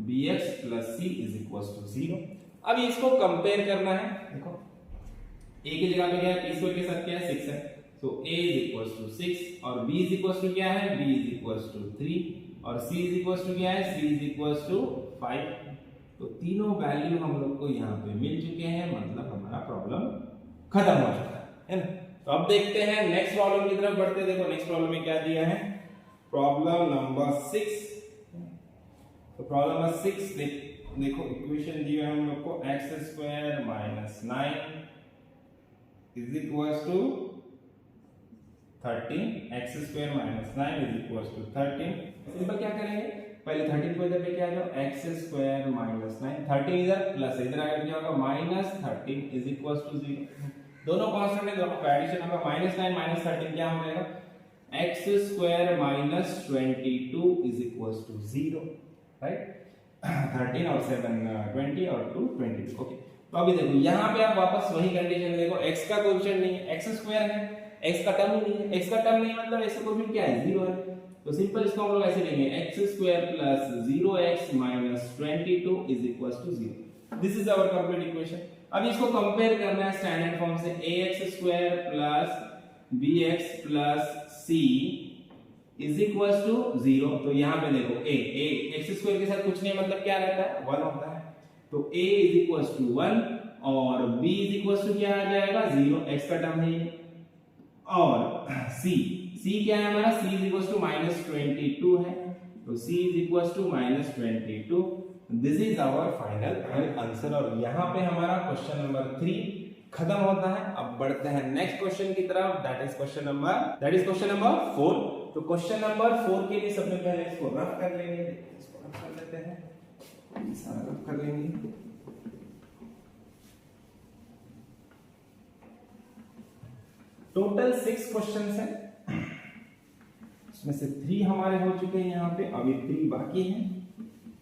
bx plus c is equal to 0। अब इसको कंपेयर करना है। देखो a की जगह पे क्या है, p² के साथ क्या है 6 है, तो a इज इक्वल टू 6 और b इज इक्वल टू क्या है b इज इक्वल टू 3 और c इज इक्वल टू क्या है c इज इक्वल टू 5। तो तीनों वैल्यू हम लोग को यहाँ पे मिल चुके हैं, मतलब हमारा प्रॉब्लम खत्म हो चुका है ना। तो अब देखते हैं नेक्स्ट प्रॉब्लम की तरफ बढ़ते हैं। देखो नेक्स्ट प्रॉब्लम में क्या दिया है, प्रॉब्लम नंबर 6। तो प्रॉब्लम नंबर 6 देखो इक्वेशन दी है हम लोग को x² - 9 is equal to 13, x² - 9 is equal to 13। Simple क्या करेंगे, पहले 13 को इधर लेके आ जाओ, x² - 9, 13 इधर प्लस इधर आएगा क्या होगा -13 इज इक्वल टू 0। दोनों कांस्टेंट है, दोनों का एडिशन होगा, -9 - 13 क्या हो जाएगा x² - 22 is equal to 0, right. 13 और 7 20 और 2 22। ओके तो अभी देखो यहाँ पे आप वापस वही कंडीशन देखो, x का कोएफिशिएंट नहीं है, x² है, x का टर्म नहीं है, x का टर्म नहीं मतलब इसका कोएफिशिएंट क्या है 0 है, तो सिंपल इसको हम लोग ऐसे लेंगे x² plus 0x minus 22 is equal to 0। This is our complete equation. अब इसको कंपेयर करना है स्टैंडर्ड फॉर्म से ax² plus bx plus c c is equal to 0। तो यहाँ पे देखो a एक्स स्क्वायर के साथ कुछ नहीं मतलब क्या रहता है 1 होता है, तो a इज इक्वल टू 1 और b इज इक्वल टू क्या आ जाएगा 0, x का टर्म है ये। और c क्या है हमारा, c इज इक्वल टू -22 है, तो c is equal to -22। This is our final answer. और यहाँ पे हमारा क्वेश्चन नंबर 3 खत्म होता है। अब बढ़ते हैं नेक्स्ट क्वेश्चन की तरफ, दैट इज क्वेश्चन नंबर 4। तो क्वेश्चन नंबर 4 के लिए सबसे पहले इसको रफ कर लेंगे, इसको रफ कर लेते हैं, सारा रफ कर लेंगे। टोटल 6 क्वेश्चंस हैं, उसमें से 3 हमारे हो चुके हैं यहाँ पे, अभी 3 बाकी हैं।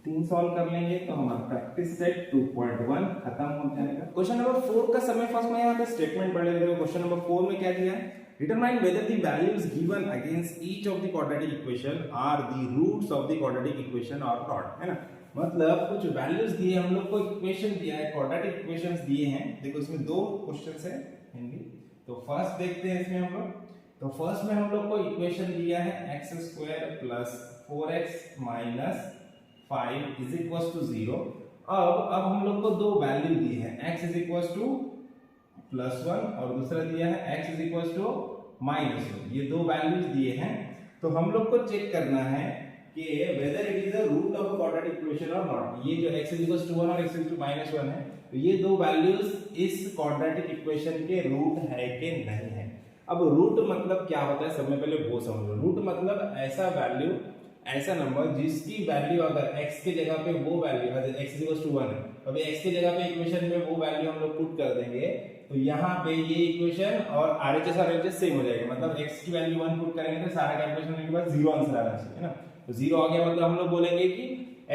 3 सॉल्व कर लेंगे तो हमारा प्रैक्टिस सेट 2.1 खत्म हो जाएगा। क्वेश्चन नंबर 4 का समय फर्स्ट में यहाँ पे स्टेटमेंट पढ़ लेते हो। क्वेश्चन नंबर 4 में क्या दिया है, determine whether the values given against each of the quadratic equation are the roots of the quadratic equation और नॉट, है ना। मतलब कुछ वैल्यूज दिए, हम लोग को इक्वेशन दिया है, क्वाड्रेटिक इक्वेशंस दिए हैं। देखो इसमें 2 क्वेश्चंस है हिंदी, तो फर्स्ट देखते हैं इसमें हम लोग। तो फर्स्ट में हम लोग को इक्वेशन दिया है x² + 4x - 5 is equal to 0। अब हम लोग को 2 वैल्यू दिए हैं, x इज इक्वल टू +1 और दूसरा दिया है x इज इक्वल टू -1। ये 2 वैल्यूज दिए हैं, तो हम लोग को चेक करना है कि whether it is the root of quadratic equation और नॉट। ये जो x इज इक्वल टू 1 और x इज टू -1 है, तो ये 2 वैल्यूज इस क्वाड्रेटिक इक्वेशन के रूट है कि नहीं है। अब रूट मतलब क्या होता है, सब में पहले वो समझो। रूट मतलब ऐसा वैल्यू, ऐसा नंबर जिसकी वैल्यू अगर x के जगह पे वो वैल्यू, अगर x इक्वल टू 1 है, अभी x के जगह पे इक्वेशन में वो वैल्यू हम लोग पुट कर देंगे, तो यहाँ पे ये इक्वेशन और RHS और LHS सेम हो जाएगा। मतलब x की वैल्यू 1 पुट करेंगे तो सारा कैलकुलेशन होने के बाद 0 आंसर आना चाहिए, है ना। तो 0 आ गया मतलब हम लोग बोलेंगे कि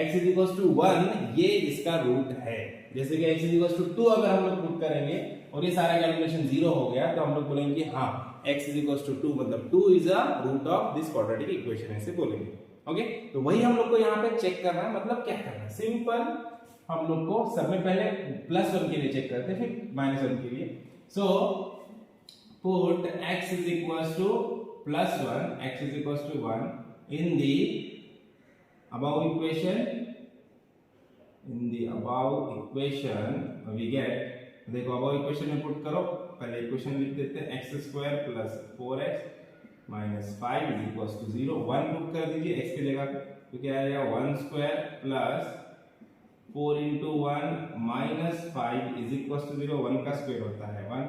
x इज इक्वल टू 1 ये इसका रूट है। जैसे कि x इज इक्वल टू 2 अगर हम लोग पुट करेंगे और ये सारा कैलकुलेशन 0 हो गया, तो हम लोग बोलेंगे कि हाँ x इज इक्वल टू 2 मतलब 2 is a root of this quadratic equation, ऐसे बोलेंगे। ओके, तो वही हम लोग को यहाँ पे चेक करना है। मतलब क्या करना है, सिंपल हम लोग को सब में पहले +1 के लिए चेक करते हैं, फिर -1 के लिए। So put x is equal to +1, x is equal to 1 in the above equation we get, देखो above equation में पुट करो, पहले इक्वेशन लिख देते हैं x² + 4x - 5 is equal to 0। 1 put कर दीजिए x की जगह पे, तो क्या आएगा 1² + 4 × 1 - 5 इज इक्वल टू 0। 1 का स्क्वायर होता है 1,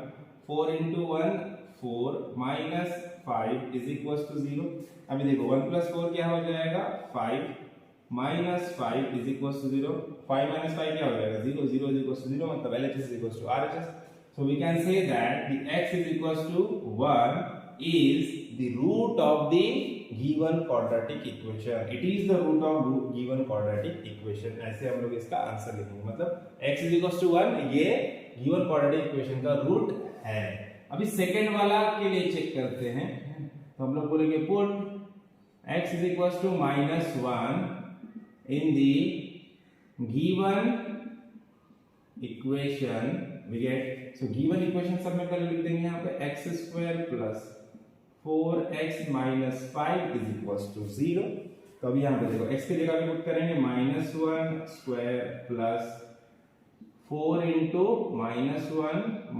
4 × 1 4 - 5 इज इक्वल टू 0। अभी देखो 1 + 4 क्या हो जाएगा 5 - 5 इज इक्वल टू 0। 5 - 5 क्या हो जाएगा 0, 0 इज इक्वल टू 0, मतलब LHS is equal to RHS। So we can say that the x is equal to 1 is the root of the given quadratic equation. It is the root of given quadratic equation. ऐसे हम लोग इसका आंसर लिखेंगे। मतलब x is equal to 1 ये given quadratic equation का रूट है। अभी सेकंड वाला के लिए चेक करते हैं, तो हम लोग बोलेंगे put x is equal to -1 in the given equation we get, so given equation सब में पहले लिख देंगे यहाँ पे x² + 4x - 5 is equal to 0। तो अभी यहाँ पे देखो x की जगह पे पुट करेंगे -1² + 4 ×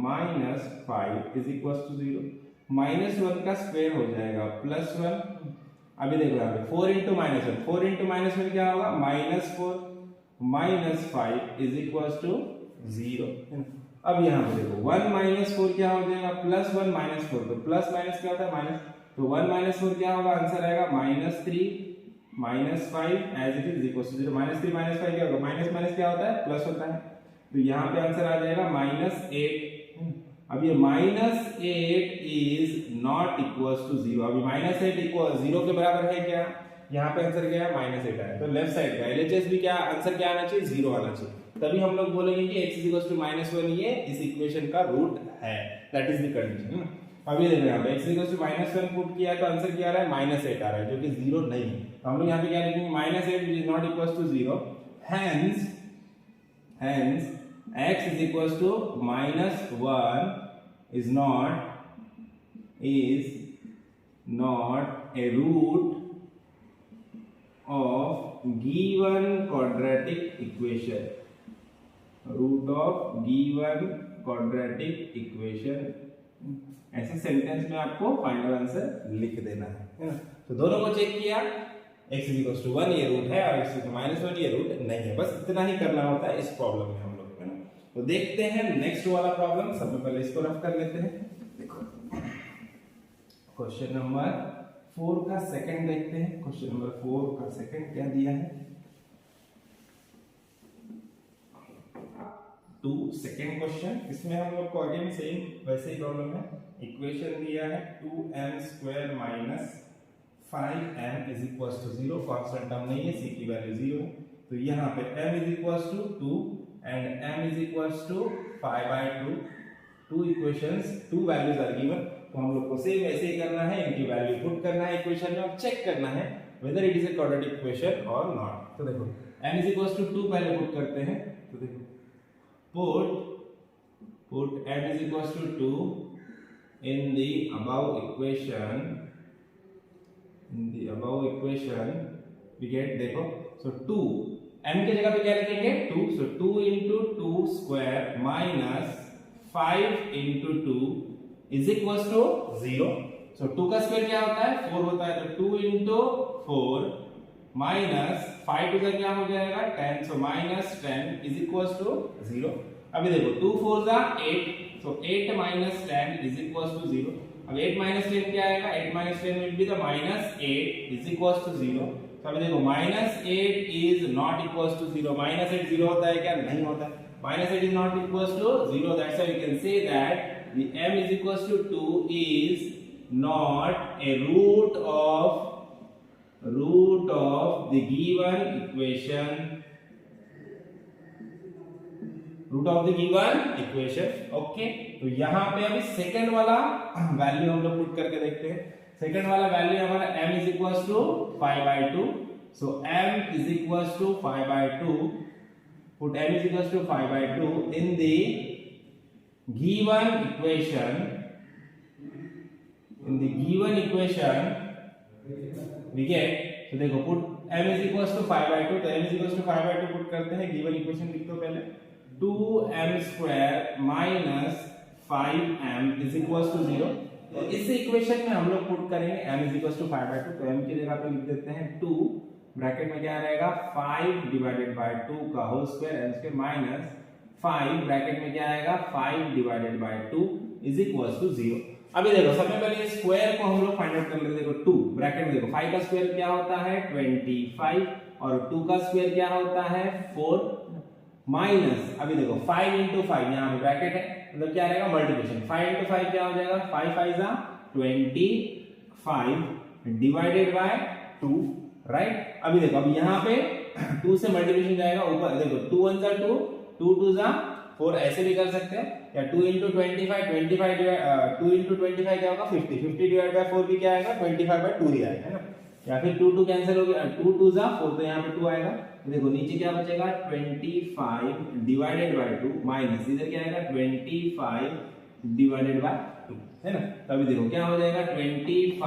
-1 - 5 इज इक्वल टू 0। -1 का स्क्वायर हो जाएगा +1। अभी देखो यहाँ पे 4 × -1, 4 × -1 क्या होगा -4 - 5 इज इक्वल टू 0। अब यहाँ पे देखो 1 - 4 क्या हो जाएगा +1 - 4, तो प्लस माइनस क्या होता है माइनस, तो 1 - 4 क्या होगा, आंसर आएगा -3 - 5 as it is equal to 0। -3 - 5 क्या होगा, माइनस माइनस क्या होता है प्लस होता है, तो यहाँ पे आंसर आ जाएगा -8। अब ये -8 इज नॉट इक्वल टू 0। अभी -8 इक्वल 0 के बराबर है क्या, यहाँ पे आंसर क्या है -8 आया, तो लेफ्ट साइड का LHS भी क्या आंसर क्या आना चाहिए 0 आना चाहिए। तभी हम लोग बोलेंगे कि x इज टू -1 ये इस इक्वेशन का रूट है, दैट इज द कंडीशन। अभी देखो यहाँ पे x इज टू -1 पुट किया तो आंसर क्या आ रहा है -8 आ रहा है, जो कि 0 नहीं है। तो हम लोग यहाँ पे क्या लिखेंगे -8 is not equal to 0, hence x is equals to -1 is not a root of given quadratic equation, root of given quadratic equation। ऐसे सेंटेंस में आपको फाइनल आंसर लिख देना है ना। तो दोनों को चेक किया, x = 1 ये रूट है और x -1 ये रूट नहीं है, बस इतना ही करना होता है इस प्रॉब्लम में हम लोग, है ना। तो देखते हैं नेक्स्ट वाला प्रॉब्लम। सबसे पहले इसको रफ कर लेते हैं। देखो क्वेश्चन नंबर 4 का सेकंड देखते हैं। क्वेश्चन नंबर 4 का सेकंड क्या दिया है? 2 सेकंड क्वेश्चन। इसमें हम लोग को अगेन सेम वैसे ही प्रॉब्लम है। इक्वेशन दिया है 2m² - 5m = 0। कांस्टेंट टर्म नहीं है, c की वैल्यू 0 है। तो यहाँ पे m = 2 and m = 5/2। Two equations, two values are given. तो हम लोग को सेम वैसे ही करना है, इनकी वैल्यू पुट करना है इक्वेशन में और चेक करना है weather it is a quadratic equation और नॉट। तो देखो m = 2 पहले पुट करते हैं। तो देखो put m = 2 in the above equation, we get, देखो so 2 m की जगह पे क्या लिखेंगे 2, so 2 × 2 square minus 5 × 2 is equals to 0। so 2 का स्क्वायर क्या होता है 4 होता है, तो 2 × 4 minus 5 टू क्या हो जाएगा 10, so -10 is equals to 0। अभी देखो 2 4 8, so 8 - 10 is equals to 0। अब 8 - 10 क्या आएगा 8 - 10 will be the -8 is equals to 0। तो अभी देखो -8 is not equals to 0। -8 0 होता है क्या? नहीं होता है। -8 is not equals to 0, that's why we can say that the m = 2 is not a root of the given equation, okay. तो यहाँ पे अभी सेकंड वाला वैल्यू हम लोग पुट करके देखते हैं। सेकंड वाला वैल्यू हमारा m = 5/2, so m = 5/2, put m = 5/2 in the given equation, we get, तो देखो put m = 5/2, तो m = 5/2 पुट करते हैं, गिवन इक्वेशन लिख दो पहले। 2m² - 5m = 0। तो इस इक्वेशन में हम लोग पुट करेंगे m = 5/2, तो m की जगह पे लिख देते हैं 2, ब्रैकेट में क्या रहेगा 5/2 का whole square m² minus 5 bracket में क्या आएगा 5/2 = 0। अभी देखो सबसे पहले स्क्वायर को हम लोग फाइंड आउट कर लेते हैं। देखो 2 ब्रैकेट में देखो 5 का स्क्वायर क्या होता है 25 और 2 का स्क्वायर क्या होता है 4 माइनस, अभी देखो 5 × 5 यहाँ पे ब्रैकेट है, मतलब क्या रहेगा मल्टीप्लिकेशन। 5 × 5 क्या हो जाएगा 5 5 25 डिवाइडेड बाय 2, राइट। अभी देखो अब यहाँ पे 2 से मल्टीप्लिकेशन जाएगा ऊपर, देखो 2 1 = 2, 2 2 = 4, ऐसे भी कर सकते हैं, या 2 × 25 2 × 25 क्या होगा 50 डिवाइड बाय 4 भी क्या आएगा 25/2 ही आएगा, है ना। या फिर 2 2 कैंसिल हो गया, 2 2 = 4, तो यहाँ पे 2 आएगा। देखो नीचे क्या बचेगा 25 डिवाइडेड बाय 2 माइनस इधर क्या आएगा 25 डिवाइडेड बाय 2, है ना। तभी देखो क्या हो जाएगा 25 -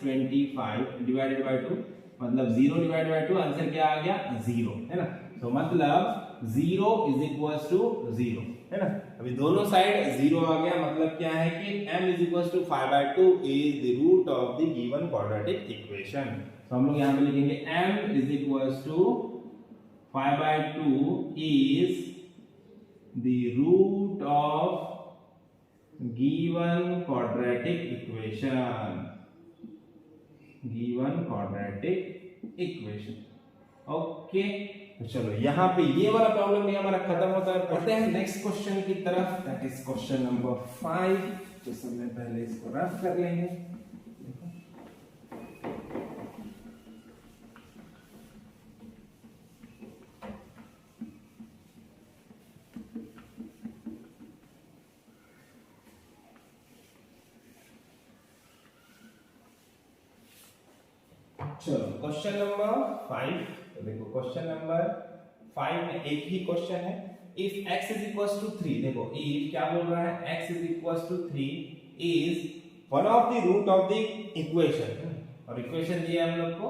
25 डिवाइडेड बाय 2, मतलब 0 डिवाइडेड बाय 2, आंसर क्या आ गया 0, है ना। तो मतलब 0 = 0, है ना। अभी दोनों साइड 0 आ गया, मतलब क्या है कि m = 5/2 is the root of the given quadratic equation। तो हम लोग यहाँ पे लिखेंगे m = 5/2 is the root of given quadratic equation, okay. तो चलो यहाँ पे ये वाला प्रॉब्लम भी हमारा खत्म होता है। पढ़ते हैं नेक्स्ट क्वेश्चन की तरफ, दैट इज क्वेश्चन नंबर 5। तो सबसे पहले इसको रफ कर लेंगे। चलो क्वेश्चन नंबर 5, तो देखो क्वेश्चन नंबर 5 में एक ही क्वेश्चन है। इफ x = 3, देखो इफ क्या बोल रहा है x = 3 is one of the root of the equation, और इक्वेशन दिया हम लोग को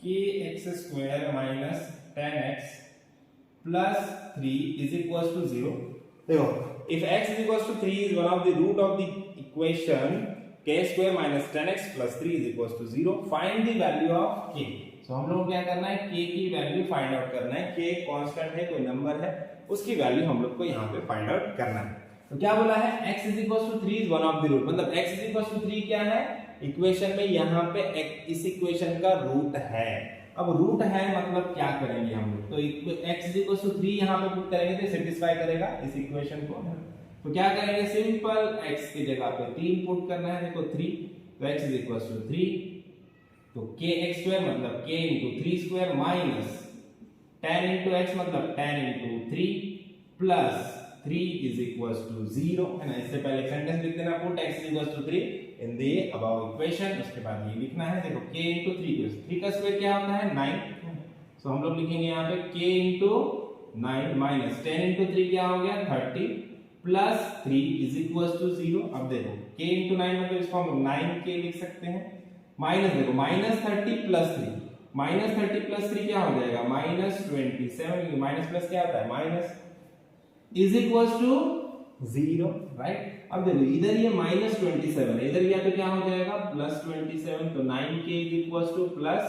कि x² minus 10x plus 3 is equal to 0। देखो if x is equals to 3 is one of the root of the equation k² minus 10x plus 3 is equals to 0, find the value of k। तो हम लोग क्या करना है, k की वैल्यू फाइंड आउट करना है। k कांस्टेंट है, कोई नंबर है, उसकी वैल्यू हम लोग को यहाँ पे फाइंड आउट करना है। तो क्या बोला है, x is equals to 3 is one of the root, मतलब x is equals to 3 क्या है इक्वेशन में, यहाँ पे इस इक्वेशन का रूट है। अब रूट है मतलब क्या करेंगे हम लोग, तो x is equals to 3 यहाँ पे पुट करेंगे तो सेटिस्फाई करेगा इस इक्वेशन को। तो क्या करेंगे, सिंपल x की जगह पे 3 पुट करना है, देखो 3, तो x is equals to 3, तो kx² मतलब k into 3² minus 10 into x मतलब 10 into 3 plus 3 is equals to 0, है ना। इससे पहले सेंटेंस लिख देना, put x is equals to 3 in the above equation, उसके बाद ये लिखना है, देखो k into 3 का स्क्वायर क्या होता है 9, तो हम लोग लिखेंगे यहाँ पे k into 9 माइनस 10 into 3 क्या हो गया 30 प्लस 3 is equals to 0। अब देखो k into 9 मतलब इसको हम 9k लिख सकते हैं, माइनस देखो माइनस 30 प्लस 3, माइनस 30 प्लस 3 क्या हो जाएगा माइनस 27, माइनस प्लस क्या होता है minus, is equals to 0, right. अब देखो इधर ये माइनस 27 है, इधर यहाँ पे क्या हो जाएगा प्लस 27, तो 9k is equals two plus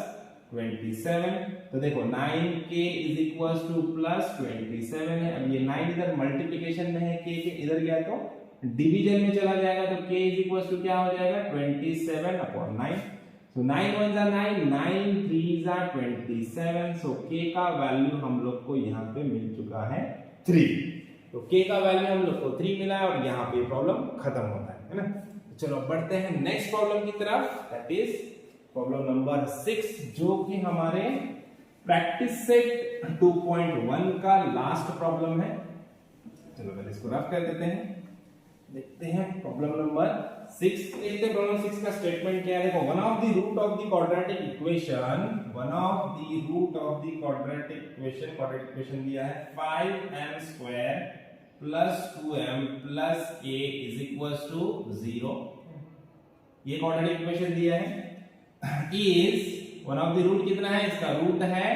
27, तो देखो 9k is equals two plus 27 है। अब ये 9 इधर मल्टीप्लिकेशन में है k के, इधर गया तो डिवीजन में चला जाएगा, तो k इज इक्वल्स टू क्या हो जाएगा 27/9, so 9 1s are 9, 9 3s are 27, so k का वैल्यू हम लोग को यहाँ पे मिल चुका है 3। तो k का वैल्यू हम लोग को 3 मिला है और यहाँ पे प्रॉब्लम खत्म होता है ना। तो चलो बढ़ते हैं नेक्स्ट प्रॉब्लम की तरफ, दैट इज प्रॉब्लम नंबर 6, जो कि हमारे प्रैक्टिस सेट 2.1 का लास्ट प्रॉब्लम है। चलो पहले इसको रफ कर देते हैं, देखते हैं प्रॉब्लम नंबर 6। देखते हैं प्रॉब्लम 6 का स्टेटमेंट क्या है। देखो one of the root of the quadratic equation, one of the root of the quadratic equation दिया है 5m² plus 2m plus k is equals to 0। ये क्वाड्रेटिक इक्वेशन दिया है। Is one of the root कितना है, इसका रूट है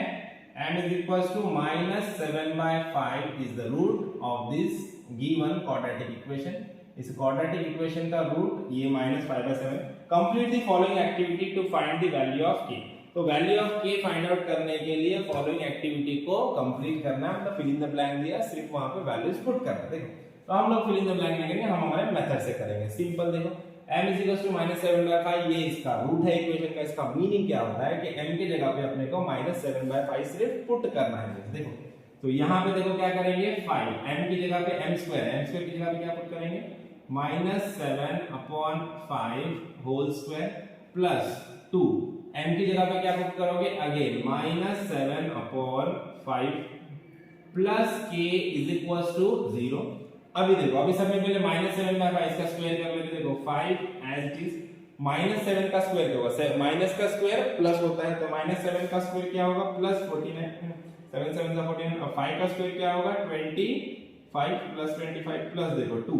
m is equals to -7/5 is the root of this given quadratic equation. इस क्वाड्रेटिक इक्वेशन का रूट ये -5/7। Complete the following activity to find the value of k। तो value of k find out करने के लिए फॉलोइंग एक्टिविटी को कंप्लीट करना है, मतलब फिल इन द ब्लैंक दिया, सिर्फ वहां पे वैल्यूज पुट करना। देखो तो हम लोग फिल इन द ब्लैंक करेंगे, हम हमारे मेथड से करेंगे। सिंपल देखो m इज इक्वल टू -7/5, ये इसका रूट है इक्वेशन का। इसका मीनिंग क्या होता है कि m की जगह पे अपने को -7/5 सिर्फ पुट करना है। देखो तो यहाँ पे देखो क्या करेंगे 5, m की जगह पे m² की जगह पे क्या पुट करेंगे -7/5 होल स्क्वायर प्लस 2, m की जगह पे क्या पुट करोगे again -7/5 plus k is equals to 0। अभी देखो अभी सबसे पहले -7/5 का स्क्वायर कर लेते। देखो 5 एज इट इज, -7 का स्क्वायर क्या होगा, माइनस का स्क्वायर प्लस होता है, तो -7 का स्क्वायर क्या होगा प्लस 49, 7 7 14, और 5 का स्क्वायर क्या होगा 25 प्लस 25 प्लस देखो 2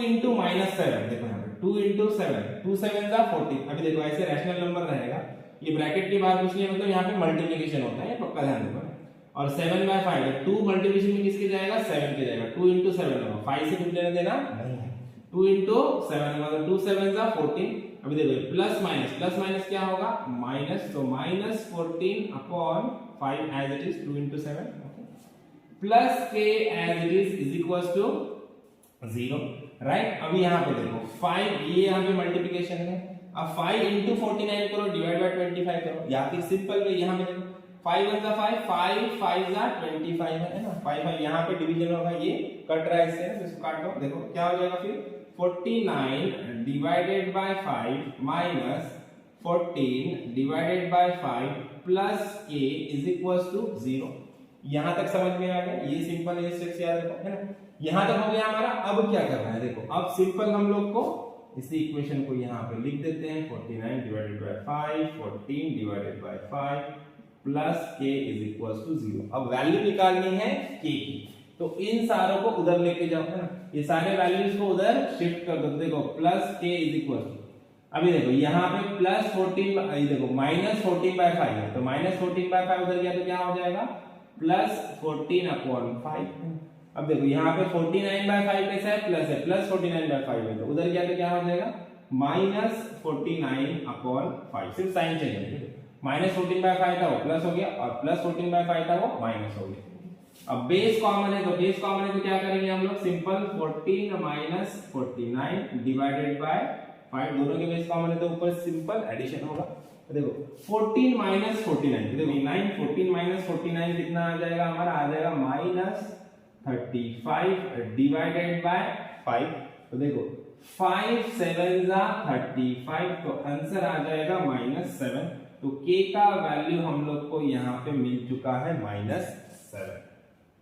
into -7, देखो यहाँ पे 2 into 7, 2 7 जा 14। अभी देखो ऐसे रैशनल नंबर रहेगा, ये ब्रैकेट के बाहर कुछ नहीं है, मतलब यहाँ पे मल्टीप्लिकेशन होता है, पक्का ध्यान रखना। और 7/5 2 मल्टीप्लिकेशन में किसके जाएगा 7 के जाएगा, 2 into 7 होगा, 5 से कुछ लेना देना नहीं है, 2 into 7 मतलब 2 7 जा 14। अभी देखो प्लस माइनस क्या होगा माइनस, तो -14/5 as it is 2 into 7 plus k as it is equals to 0, right. अभी यहाँ पे देखो 5, ये यहाँ पे मल्टीप्लिकेशन है, अब 5 into 49 करो डिवाइड बाय 25 करो, या फिर सिंपल वे यहाँ पे देखो 5 1 जा 5, 5 5 जा 25 है ना, 5 5 यहाँ पे डिवीजन होगा, ये कट रहा है इससे, तो इसको काट दो। देखो क्या हो जाएगा फिर 49 divided by 5 minus 14 divided by 5 plus k is equals to 0। यहां तक समझ में आ गया, ये सिंपल ये स्टेप्स याद रखो, है ना। यहां तक हो गया हमारा। अब क्या करना है, देखो अब सिंपल हम लोग को इसी इक्वेशन को यहां पे लिख देते हैं 49 divided by 5, 14 divided by 5 plus k is equals to 0। अब वैल्यू निकालनी है k की, तो इन सारों को उधर लेके जाओ, है ना। ये सारे वैल्यूज को उधर शिफ्ट कर दो, देखो plus k is equals to अभी देखो यहाँ पे प्लस 14, ये देखो माइनस 14/5 है, तो माइनस 14/5 उधर गया तो क्या हो जाएगा प्लस 14/5। अब देखो यहाँ पे 49/5 कैसा है, प्लस है, प्लस 49/5 है, तो उधर गया तो क्या हो जाएगा माइनस 49/5। सिर्फ साइन चेंज है, माइनस 14/5 था वो प्लस हो गया और प्लस 14/5 था वो माइनस हो गया। अब बेस कॉमन है, तो बेस कॉमन है तो क्या करेंगे हम लोग, सिंपल 14 माइनस 49 डिवाइडेड बाय 5, दोनों के बेस कॉमन है तो ऊपर सिंपल एडिशन होगा। तो देखो 14 माइनस 49, तो देखो 9 14 माइनस 49 कितना आ जाएगा हमारा, आ जाएगा माइनस 35 डिवाइडेड बाय 5। तो देखो 5 7 35, तो आंसर आ जाएगा -7। तो k का वैल्यू हम लोग को यहाँ पे मिल चुका है -7।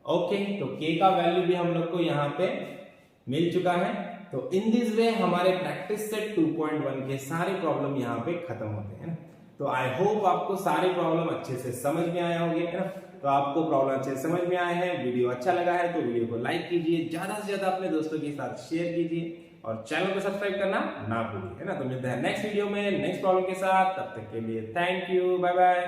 ओके, तो k का वैल्यू भी हम लोग को यहाँ पे मिल चुका है। तो इन दिस वे हमारे प्रैक्टिस सेट 2.1 के सारे प्रॉब्लम यहाँ पे खत्म होते हैं ना। तो आई होप आपको सारे प्रॉब्लम अच्छे से समझ में आया होंगे, है ना। तो आपको प्रॉब्लम अच्छे से समझ में आए हैं, वीडियो अच्छा लगा है तो वीडियो को लाइक कीजिए, ज्यादा से ज्यादा अपने दोस्तों के साथ शेयर कीजिए और चैनल को सब्सक्राइब करना ना भूलिए, है ना। तो मिलते हैं नेक्स्ट वीडियो में नेक्स्ट प्रॉब्लम के साथ, तब तक के लिए थैंक यू, बाय बाय।